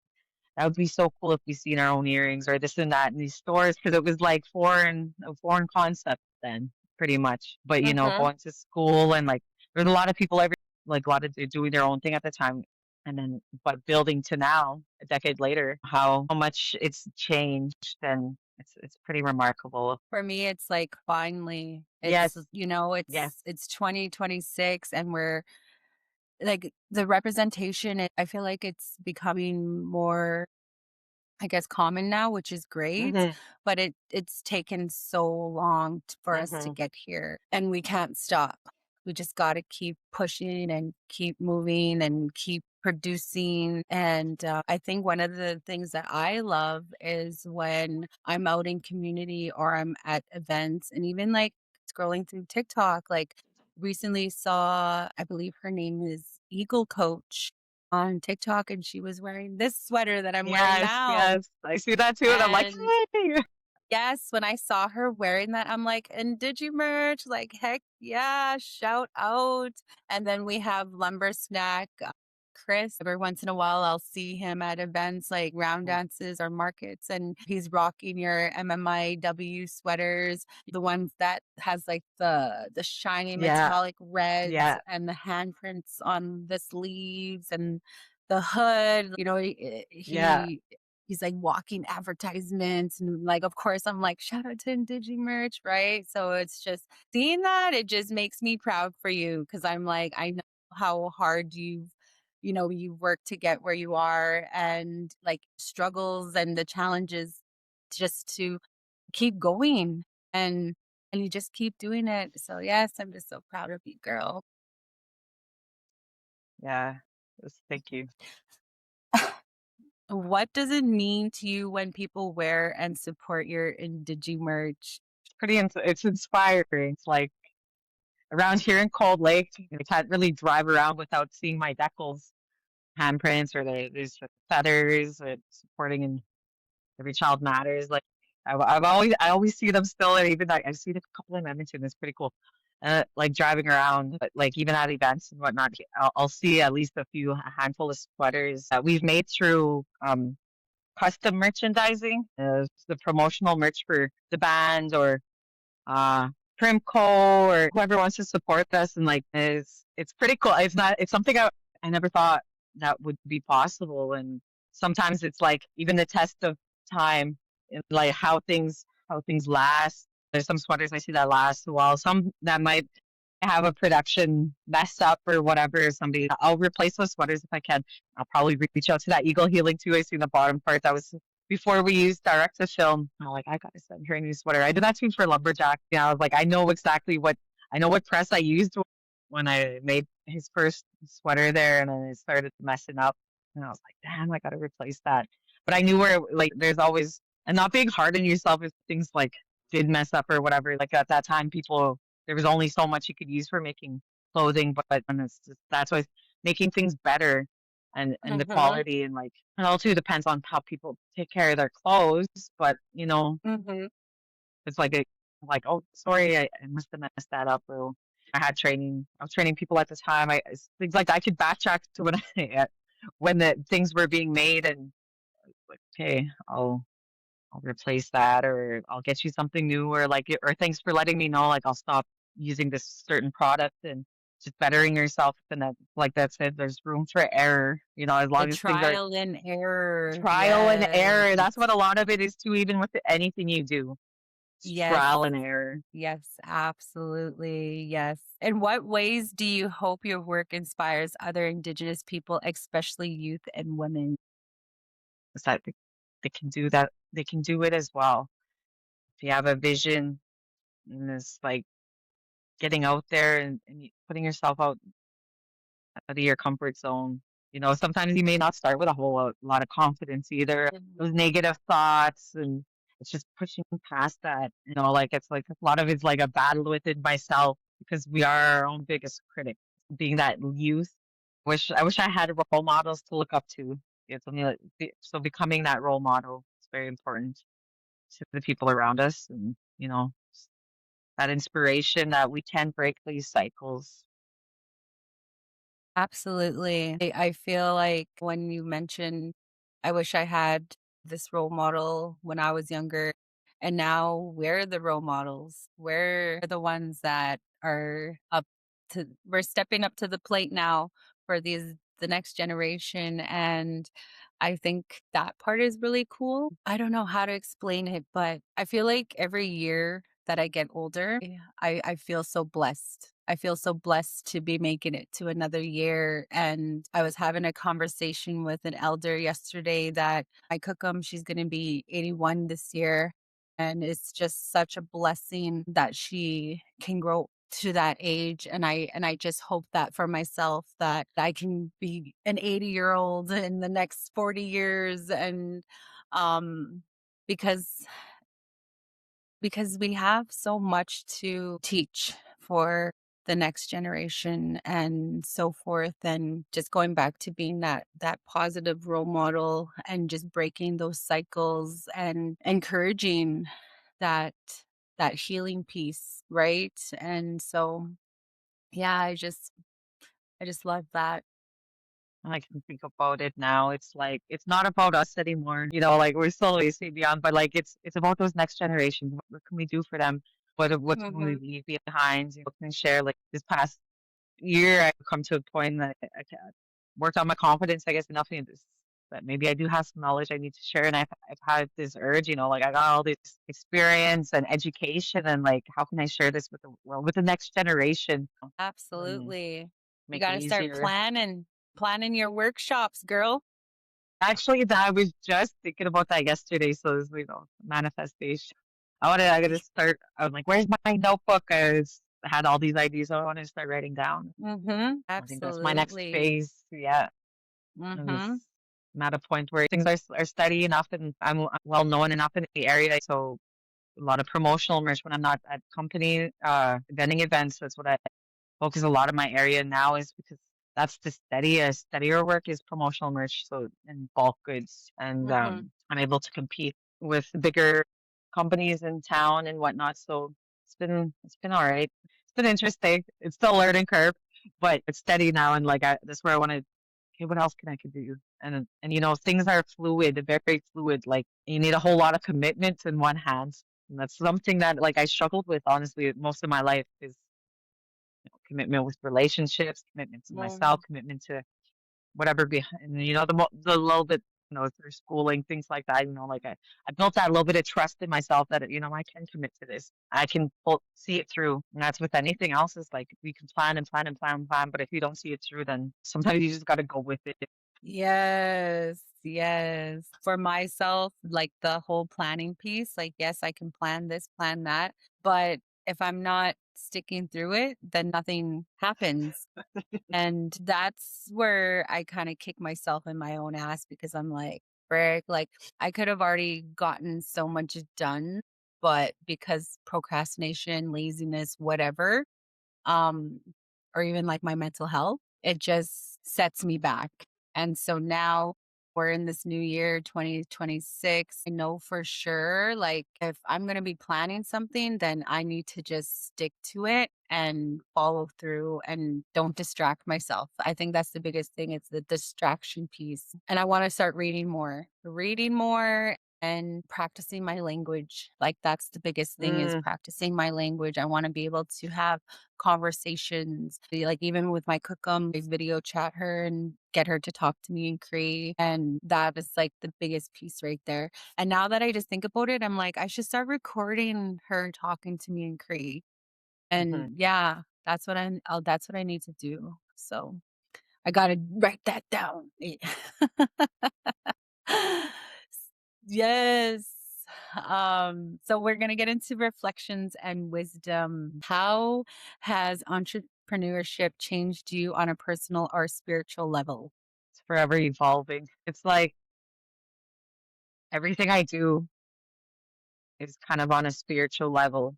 that would be so cool if we seen our own earrings or this and that in these stores. Cause it was like a foreign concept then pretty much. But, hmm going to school and like, there's a lot of people like a lot of doing their own thing at the time. And then, but building to now, a decade later, how much it's changed, and it's pretty remarkable. For me, it's like finally, it's, Yes, yes. it's 2026 and we're like the representation, I feel like it's becoming more, I guess, common now, which is great, Hmm. but it's taken so long for us to Hmm. get here, and we can't stop. We just got to keep pushing and keep moving and keep producing. And I think one of the things that I love is when I'm out in community or I'm at events, and even like scrolling through TikTok, like recently saw, I believe her name is Eagle Coach on TikTok, and she was wearing this sweater that I'm wearing Yes, now. yes. I see that too, and I'm like, And hey. yes, when I saw her wearing that, I'm like, "And did you merch?" Like, "Heck yeah, shout out." And then we have Lumber Snack, Chris. Every once in a while, I'll see him at events like round dances or markets, and he's rocking your MMIW sweaters, the ones that has like the shiny Yeah, metallic reds yeah, and the handprints on the sleeves and the hood. yeah, He's like walking advertisements and like, of course, I'm like, shout out to Indigemerch, right? So it's just seeing that, it just makes me proud for you because I'm like, I know how hard you've worked to get where you are and like struggles and the challenges just to keep going and and you just keep doing it. So yes, I'm just so proud of you, girl. yeah. Thank you. What does it mean to you when people wear and support your Indigi merch? It's inspiring. It's like around here in Cold Lake, I can't really drive around without seeing my decals handprints, or there's the feathers supporting in Every Child Matters. Like I always see them still, and even I see a couple in Edmonton. It's pretty cool. Like driving around, but like even at events and whatnot, I'll see at least a handful of sweaters that we've made through custom merchandising, the promotional merch for the band, or uh Primco, or whoever wants to support us. And like it's pretty cool. It's something I never thought that would be possible. And sometimes it's like even the test of time, and like how things last. There's some sweaters I see that last a while, some that might have a production mess up or whatever. Somebody, I'll replace those sweaters if I can. I'll probably reach out to that Eagle Healing too. I see the bottom part that was before we used direct to film. I'm like, I gotta send her a new sweater. I did that too for Lumberjack. I was like, I know what press I used when I made his first sweater there, and then it started messing up. And I was like, damn, I gotta replace that. But I knew where, like, there's always, and not being hard on yourself if things like did mess up or whatever. Like at that time, there was only so much you could use for making clothing, but and that's why making things better, and the Mhm, quality, and like it all too depends on how people take care of their clothes. But mhm. it's like, oh, sorry, I must have messed that up. Or I was training people at the time. Things like I could backtrack to when when the things were being made, and like, okay, I'll replace that, or I'll get you something new, or or thanks for letting me know, like I'll stop using this certain product, and just bettering yourself. And that, like that said, there's room for error, as The long as things are trial and error, trial and yes, error. That's what a lot of it is too, even with anything you do. It's yes, trial and error. yes, absolutely, yes. In what ways do you hope your work inspires other Indigenous people, especially youth and women? It's that they can do that. They can do it as well. If you have a vision, and it's like getting out there, and putting yourself out of your comfort zone. Sometimes you may not start with a whole lot of confidence either. Mhm. Those negative thoughts, and it's just pushing past that. Like it's like a lot of it's like a battle within myself, because we are our own biggest critic. Being that youth, I wish I had role models to look up to. It's something like so becoming that role model is very important to the people around us, and that inspiration that we can break these cycles. Absolutely. I feel like when you mentioned, I wish I had this role model when I was younger, and now we're the role models. We're the ones that are up. we're stepping up to the plate now for the next generation, and I think that part is really cool. I don't know how to explain it, but I feel like every year that I get older, I feel so blessed. I feel so blessed to be making it to another year. And I was having a conversation with an elder yesterday that my cookum, she's going to be 81 this year. And it's just such a blessing that she can grow to that age, and I just hope that for myself that I can be an 80-year-old in the next 40 years, and um because we have so much to teach for the next generation and so forth, and just going back to being that positive role model and just breaking those cycles and encouraging that healing piece, right? And so yeah, I just love that. I can think about it now. It's like it's not about us anymore. Like we're still way beyond, but like it's about those next generations. What can we do for them? What can we Mhm. leave behind? What can we share? Like this past year, I've come to a point that worked on my confidence, I guess, enough in this that maybe I do have some knowledge I need to share. And I've had this urge, like I got all this experience and education, and like how can I share this with the next generation and Absolutely. You make it gotta start easier. planning your workshops, girl. Actually, that I was just thinking about that yesterday. So it's, manifestation. I gotta start. I was like, where's my notebook? Had all these ideas I wanted to start writing down. Mhm. I think that's my next Absolutely. phase. Yeah. And this, Mhm. I'm at a point where things are steady enough and I'm well known enough in the area. So a lot of promotional merch when I'm not at company, vending events. That's what I focus a lot of my area now is because that's the steadier work is promotional merch. So in bulk goods and, Mhm. I'm able to compete with bigger companies in town and whatnot. So it's been all right. It's been interesting. It's still a learning curve, but it's steady now. And like, that's where I want to, okay, what else can I could do? And things are fluid, very fluid. Like you need a whole lot of commitment in one hand. And that's something that like I struggled with honestly most of my life is commitment with relationships, commitment to myself, Mhm. commitment to whatever behind, the little bit, through schooling, things like that, like I built that little bit of trust in myself that, I can commit to this. I can see it through. And that's with anything else is like, we can plan and plan and plan and plan, but if you don't see it through, then sometimes you just got to go with it. Yes, yes. For myself, like the whole planning piece, like, yes, I can plan this, plan that. But if I'm not sticking through it, then nothing happens. And that's where I kind of kick myself in my own ass because I'm like, frick, like I could have already gotten so much done, but because procrastination, laziness, whatever, um, or even like my mental health, it just sets me back. And so now we're in this new year, 2026. I know for sure, like, if I'm going to be planning something, then I need to just stick to it and follow through and don't distract myself. I think that's the biggest thing. It's the distraction piece. And I want to start reading more and practicing my language. Like, that's the biggest thing is Mm, practicing my language. I want to be able to have conversations, like even with my cookum, I video chat her and get her to talk to me in Cree. And that is like the biggest piece right there. And now that I just think about it, I'm like, I should start recording her talking to me in Cree. mhm. And yeah, that's what I need to do. So I gotta write that down. Yes. So we're going to get into reflections and wisdom. How has entrepreneurship changed you on a personal or spiritual level? It's forever evolving. It's like everything I do is kind of on a spiritual level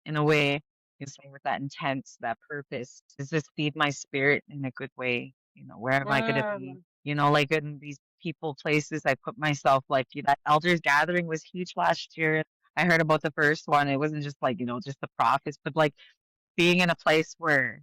in a way. You're saying with that intent, that purpose. Does this feed my spirit in a good way? Where am I going to be? Mm, Like in these people places, I put myself like that elders gathering was huge last year. I heard about the first one. It wasn't just like, just the prophets, but like being in a place where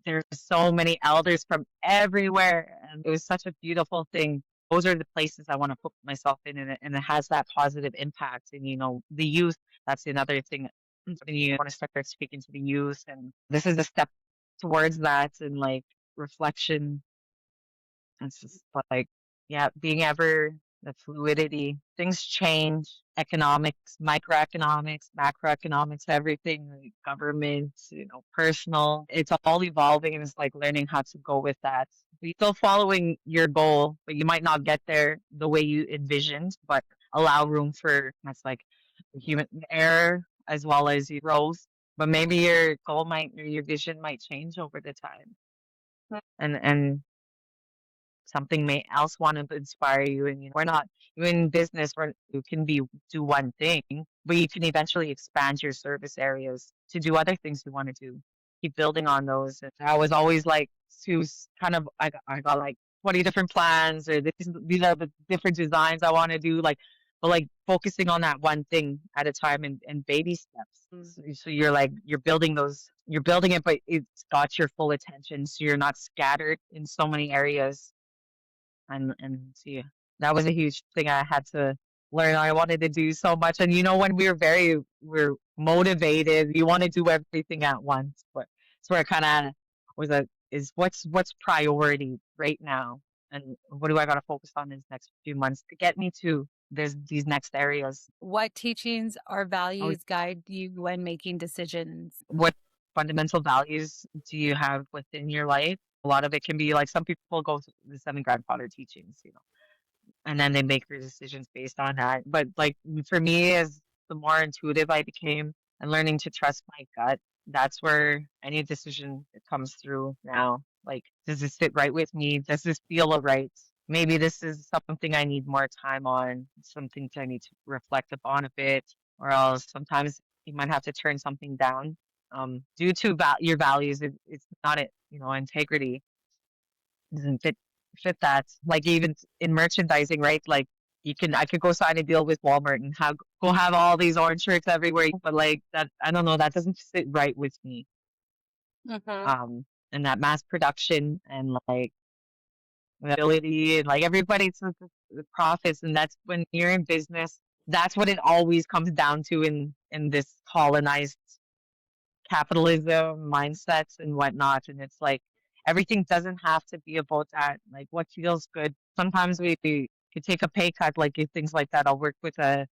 there's so many elders from everywhere. And it was such a beautiful thing. Those are the places I want to put myself in, and it has that positive impact. And, the youth, that's another thing. When you want to start speaking to the youth, and this is a step. towards that and like reflection. It's just like, yeah, being ever the fluidity. Things change, economics, microeconomics, macroeconomics, everything, like government, personal. It's all evolving and it's like learning how to go with that. You're still following your goal, but you might not get there the way you envisioned, but allow room for that's like human error as well as your growth. But maybe your goal might or your vision might change over the time. And something may else want to inspire you. And we're not you in business where you can be do one thing, but you can eventually expand your service areas to do other things you want to do. Keep building on those. And I was always like to kind of I got like 20 different plans or these are the different designs I want to do. Like but like focusing on that one thing at a time and baby steps. So you're like you're building it, but it's got your full attention. So you're not scattered in so many areas and see that was a huge thing I had to learn. I wanted to do so much, and when we're motivated, you want to do everything at once. But it's where I kind of was like, is what's priority right now, and what do I got to focus on in the next few months to get me to there's these next areas. What teachings or Oh, values guide you when making decisions? what fundamental values do you have within your life? A lot of it can be like some people go to the seven grandfather teachings, and then they make their decisions based on that. But like for me, as the more intuitive I became and learning to trust my gut, that's where any decision that comes through now. Like, does this sit right with me? Does this feel right? Maybe this is something I need more time on, something I need to reflect upon a bit, or else sometimes you might have to turn something down due to your values. It's not it, integrity doesn't fit that. Like even in merchandising, right? Like I could go sign a deal with Walmart and have all these orange shirts everywhere, but like that I don't know, that doesn't sit right with me. Mm-hmm. And that mass production and like ability and like everybody to the profits, and that's when you're in business, that's what it always comes down to in this colonized capitalism mindsets and whatnot. And it's like everything doesn't have to be about that. Like what feels good. Sometimes we could take a pay cut, like if things like that. I'll work with a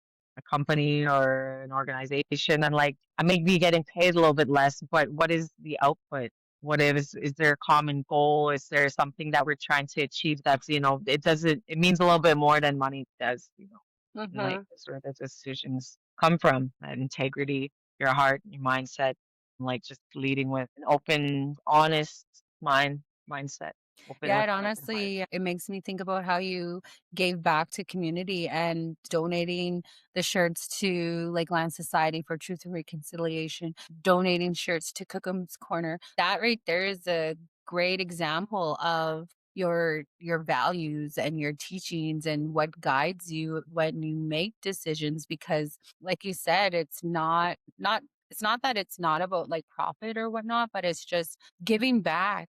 company or an organization and like I may be getting paid a little bit less, but what is the output? What is there a common goal? Is there something that we're trying to achieve that's, it means a little bit more than money does, and like Mm-hmm. that's where the decisions come from, that integrity, your heart, your mindset, like just leading with an open, honest mindset, open Yeah, with it an open heart. honestly it makes me think about how you gave back to community and donating the shirts to like Land Society for Truth and Reconciliation, donating shirts to Cookham's Corner. That right there is a great example of your values and your teachings and what guides you when you make decisions because like you said, it's not that it's not about like profit or whatnot, but it's just giving back.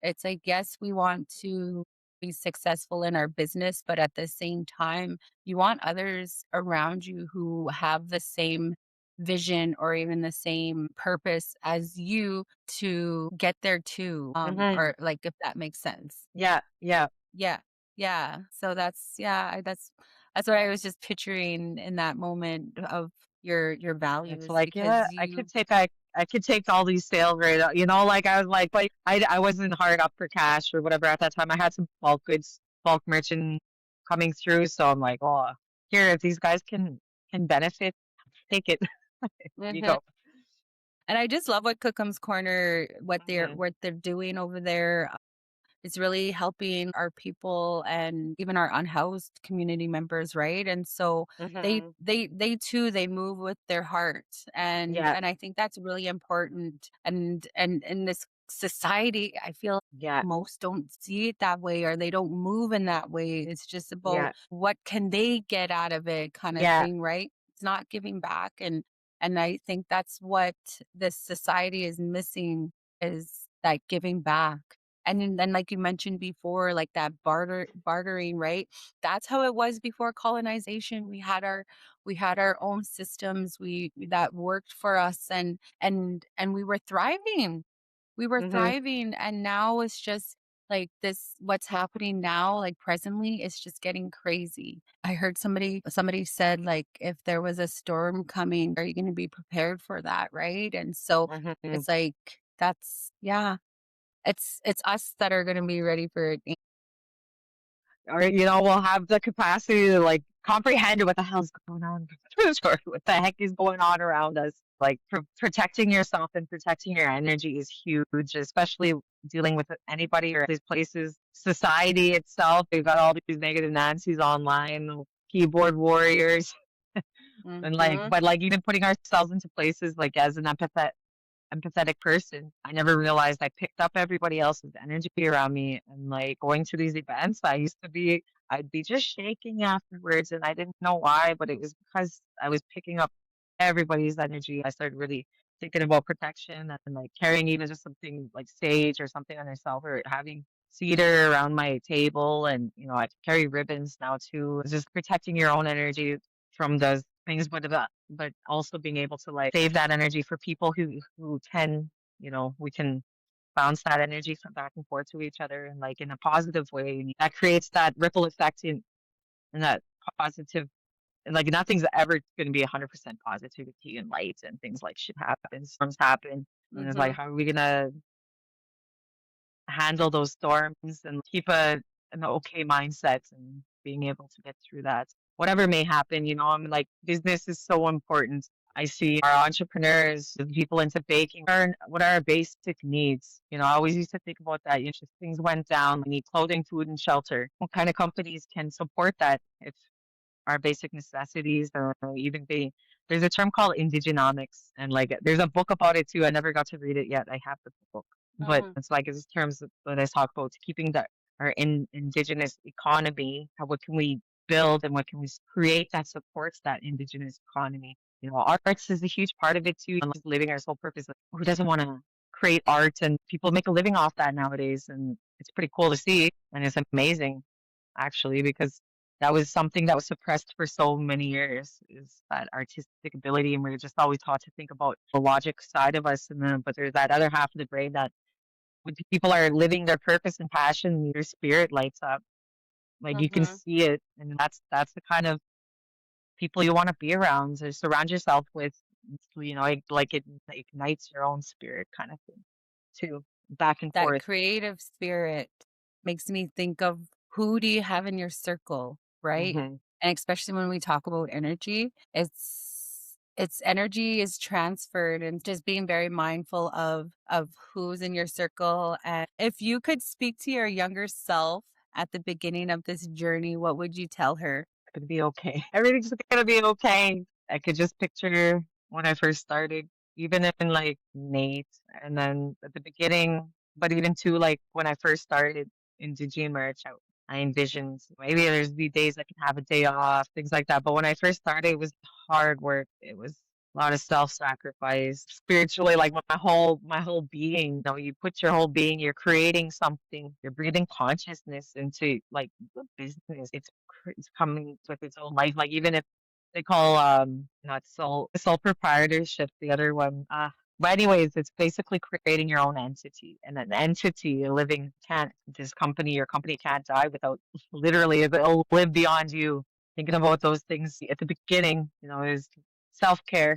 It's like, yes, we want to be successful in our business, but at the same time, you want others around you who have the same vision or even the same purpose as you to get there too. Hmm. Or like if that makes sense. Yeah, yeah. Yeah. Yeah. So that's what I was just picturing in that moment of your It's values like, yeah, because you I could take all these sales right out, like I was like I wasn't hard up for cash or whatever at that time. I had some bulk goods, bulk merchant coming through, so I'm like, oh, here, if these guys can benefit, take it. There you Mhm. go. And I just love what Cookham's Corner, Hmm. what they're doing over there. It's really helping our people and even our unhoused community members, right? And so Hmm. they too they move with their heart, Yeah, and I think that's really important. And in this society, I feel yeah, most don't see it that way or they don't move in that way. It's just about yeah, what can they get out of it kind of yeah, thing, right? It's not giving back and I think that's what this society is missing is that giving back. And then like you mentioned before, like that bartering, right? That's how it was before colonization. We had our own systems we that worked for us and we were thriving. we were Mm-hmm. thriving, and now it's just like this what's happening now, like presently, is just getting crazy. I heard somebody said, like, if there was a storm coming, are you gonna be prepared for that, right? And so Mm-hmm. it's like that's yeah, it's us that are gonna be ready for it. Or we'll have the capacity to like comprehend what the hell's going on. Sorry, what the heck is going on around us. Like protecting yourself and protecting your energy is huge, especially dealing with anybody or these places. Society itself, they've got all these negative Nancy's online, keyboard warriors, and like, Mhm, but like even putting ourselves into places like as an empathetic person. I never realized I picked up everybody else's energy around me. And like going to these events, I'd be just shaking afterwards. And I didn't know why, but it was because I was picking up everybody's energy. I started really thinking about protection and like carrying even just something like sage or something on yourself or having cedar around my table. And, I carry ribbons now too. It's just protecting your own energy from those things, but also being able to like save that energy for people who can, we can bounce that energy from back and forth to each other and like in a positive way. And that creates that ripple effect in that positive. And like nothing's ever going to be 100% positivity and light, and things like shit happens, storms happen, and it's like mhm. how are we gonna handle those storms and keep an okay mindset and being able to get through that. Whatever may happen, I'm like, business is so important. I see our entrepreneurs, the people into baking, what are our basic needs? I always used to think about that. If things went down, we need clothing, food, and shelter. What kind of companies can support that if our basic necessities or even there's a term called indigenomics, and like there's a book about it too. I never got to read it yet. I have the book, but Mhm, it's like it's terms that I talk about keeping our indigenous economy. What can we build and what can we create that supports that indigenous economy? Arts is a huge part of it too. And like living our sole purpose. Like, who doesn't want to create art? And people make a living off that nowadays, and it's pretty cool to see, and it's amazing actually because that was something that was suppressed for so many years is that artistic ability, and we are just always taught to think about the logic side of us, and then but there's that other half of the brain that when people are living their purpose and passion, your spirit lights up, like you can mhm. see it, and that's the kind of people you want to be around or surround yourself with. Like it ignites your own spirit kind of thing too, back and That forth. creative spirit makes me think of who do you have in your circle, right? Hmm. And especially when we talk about energy, it's energy is transferred, and just being very mindful of who's in your circle. And if you could speak to your younger self at the beginning of this journey, what would you tell her? Gonna be okay. Everything's gonna be okay. I could just picture when I first started, even in like Nate, and then at the beginning, but even too, like when I first started in Digi merch, I envisioned maybe there's be days I can have a day off, things like that. But when I first started, it was hard work. It was a lot of self-sacrifice spiritually, like my whole being. You put your whole being, you're creating something, you're breathing consciousness into like the business. It's coming with its own life. Like even if they call not sole proprietorship, the other one. But anyways, it's basically creating your own entity, and an entity, a living can't. This company, your company can't die without literally it'll live beyond you. Thinking about those things at the beginning, is self care.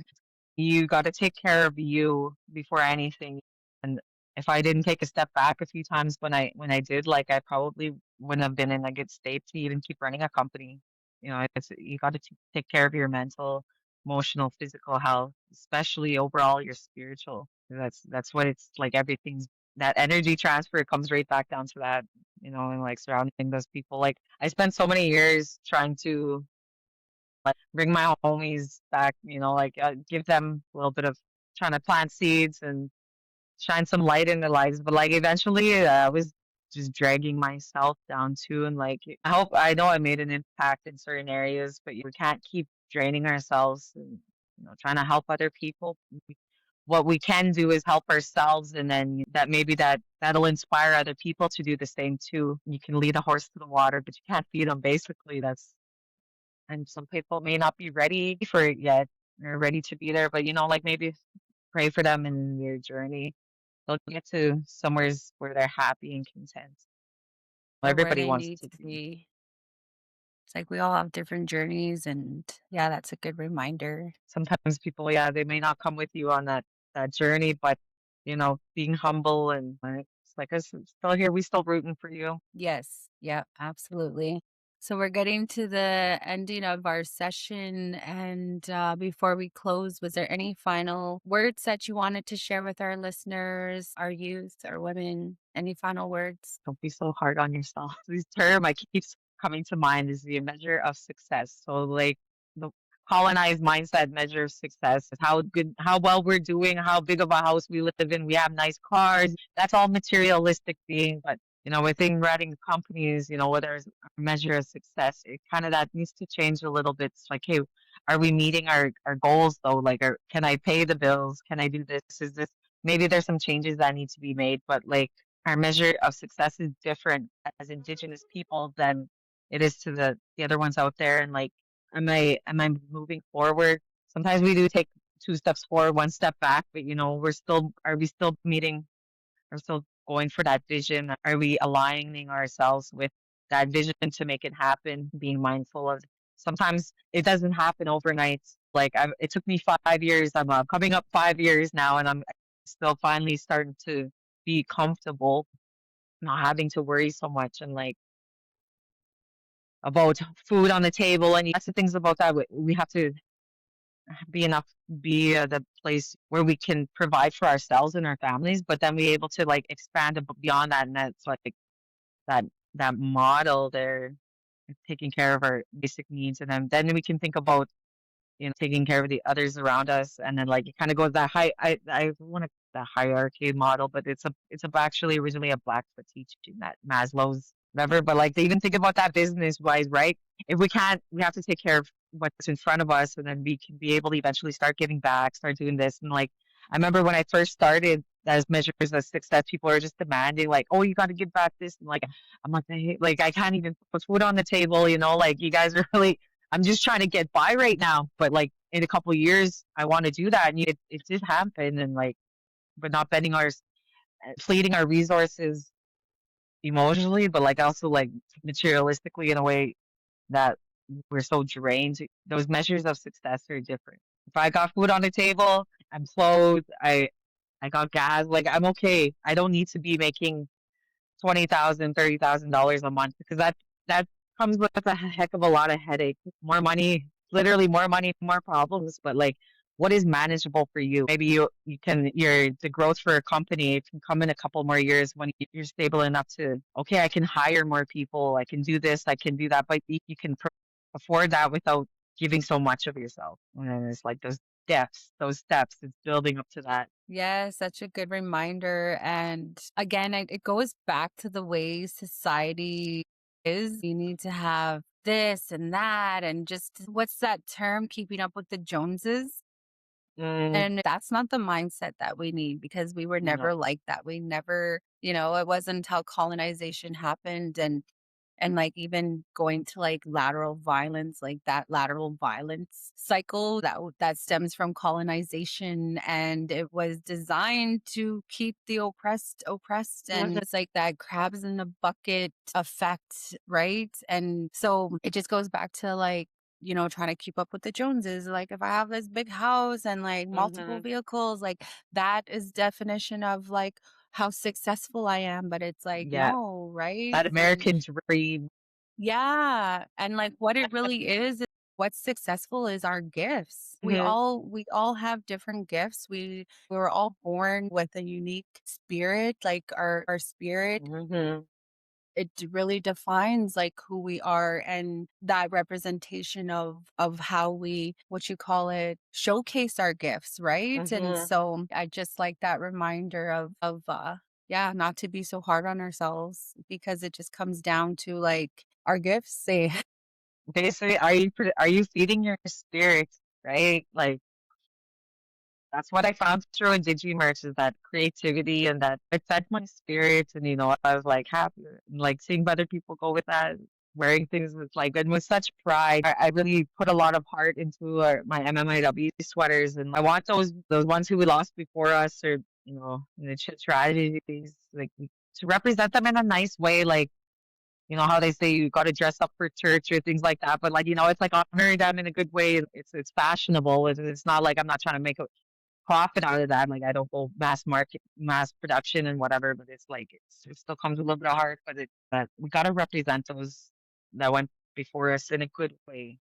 You got to take care of you before anything. And if I didn't take a step back a few times when I did, like I probably wouldn't have been in a good state to even keep running a company. You got to take care of your mental, emotional, physical health, especially overall your spiritual. That's what it's like. Everything's that energy transfer comes right back down to that. And like surrounding those people. Like I spent so many years trying to like bring my homies back, like give them a little bit of trying to plant seeds and shine some light in their lives. But like eventually, I was just dragging myself down too. And like, I know I made an impact in certain areas, but we can't keep draining ourselves and, trying to help other people. What we can do is help ourselves, and then that'll inspire other people to do the same too. You can lead a horse to the water, but you can't feed them. Basically, and some people may not be ready for it yet or ready to be there, but like maybe pray for them in their journey. they'll get to somewhere where they're happy and content. Or where Everybody they wants need to to be. be. It's like we all have different journeys, and yeah, that's a good reminder. Sometimes people, yeah, they may not come with you on that journey, but being humble and it's like us still here, we still rooting for you. Yes. Yeah, absolutely. So we're getting to the ending of our session. And before we close, was there any final words that you wanted to share with our listeners, our youth, our women? Any final words? Don't be so hard on yourself. This term I keeps coming to mind is the measure of success. So like the colonized mindset measure of success is how well we're doing, how big of a house we live in, we have nice cars. That's all materialistic being. But within running companies, whether it's a measure of success, it kind of that needs to change a little bit. It's like, hey, are we meeting our goals though? Like, can I pay the bills? Can I do this? Is this maybe there's some changes that need to be made, but like our measure of success is different as Indigenous people than it is to the other ones out there. And like, am I moving forward? Sometimes we do take two steps forward, one step back, but are we still meeting? Are we still going for that vision? Are we aligning ourselves with that vision to make it happen? Being mindful of sometimes it doesn't happen overnight. Like it took me 5 years. I'm coming up 5 years now, and I'm still finally starting to be comfortable not having to worry so much and like about food on the table and lots of things about that. We have to be enough, be the place where we can provide for ourselves and our families, but then be able to like expand beyond that. And that's like that, that model there, taking care of our basic needs. And then we can think about taking care of the others around us, and then like it kind of goes that high. I want to the hierarchy model, but it's actually originally a Blackfoot teaching that Maslow's whatever. But like they even think about that business wise, right? If we can't, we have to take care of what's in front of us, and then we can be able to eventually start giving back, start doing this. And like I remember when I first started as measures of success, people are just demanding like, oh, you got to give back this, and like I'm like, like I can't even put food on the table, like you guys are really I'm just trying to get by right now, but like in a couple of years, I want to do that, and it did happen, and like, but not bending depleting our resources emotionally, but like also like materialistically in a way that we're so drained. Those measures of success are different. If I got food on the table, I'm clothed, I got gas, like I'm okay. I don't need to be making 20,000, $30,000 a month because that comes with a heck of a lot of headache. More money, literally more money, more problems. But like, what is manageable for you? Maybe the growth for a company it can come in a couple more years when you're stable enough to, okay, I can hire more people, I can do this, I can do that, but you can afford that without giving so much of yourself. And then it's like those steps, it's building up to that. Yes, such a good reminder. And again, it goes back to the way society is. You need to have this and that, and just what's that term? Keeping up with the Joneses. Mm, And that's not the mindset that we need because we were no. never like that. We never, it wasn't until colonization happened and like even going to like lateral violence, like that lateral violence cycle that stems from colonization, and it was designed to keep the oppressed, and Mhm, it's like that crabs in a bucket effect, right? And so it just goes back to like trying to keep up with the Joneses. Like if I have this big house and like multiple mhm. vehicles, like that is definition of like how successful I am. But it's like, Yeah, no, right? that American dream. Yeah, and, like, what it really is what's successful is our gifts. We Mhm, all we all have different gifts. We were all born with a unique spirit, like, our spirit, mhm, it really defines, like, who we are and that representation of how we, what you call it, showcase our gifts, right? And mhm. so, I just like that reminder yeah, not to be so hard on ourselves because it just comes down to, like, our gifts say Basically, are you feeding your spirit, right? Like that's what I found through Indigimerge is that creativity and that it fed my spirit, and I was like happy, and, like seeing other people go with that, wearing things with like and with such pride. I really put a lot of heart into my MMIW sweaters, and I want those ones who we lost before us or and it's just strategies, like, to represent them in a nice way, like, how they say you got to dress up for church or things like that. But like, it's like honoring them in a good way. It's fashionable. It's not like I'm not trying to make a profit out of that. Like I don't go mass production and whatever. But it's like it still comes with a little bit of heart. But we got to represent those that went before us in a good way.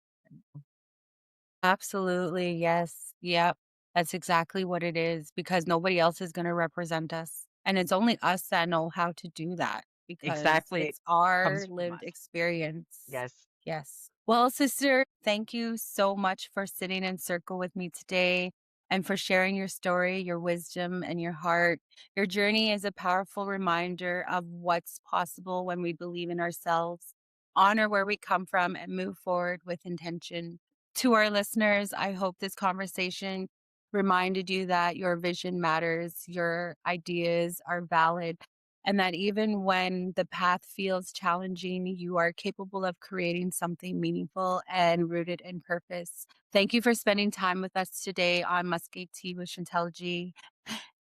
Absolutely. Yes. Yep. That's exactly what it is because nobody else is going to represent us. And it's only us that know how to do that because Exactly, it it's our comes from lived us. experience. Yes, Yes. Well, sister, thank you so much for sitting in circle with me today and for sharing your story, your wisdom, and your heart. Your journey is a powerful reminder of what's possible when we believe in ourselves, honor where we come from, and move forward with intention. To our listeners, I hope this conversation reminded you that your vision matters, your ideas are valid, and that even when the path feels challenging, you are capable of creating something meaningful and rooted in purpose. Thank you for spending time with us today on Muskeg Tea with Chantel G.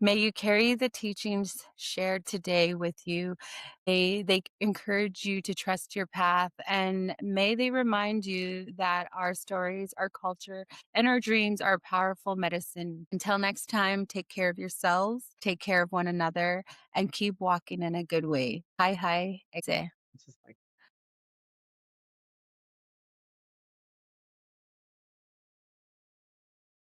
May you carry the teachings shared today with you. May they encourage you to trust your path, and may they remind you that our stories, our culture, and our dreams are powerful medicine. Until next time, take care of yourselves, take care of one another, and keep walking in a good way. Hi, hi. Exe. it's just like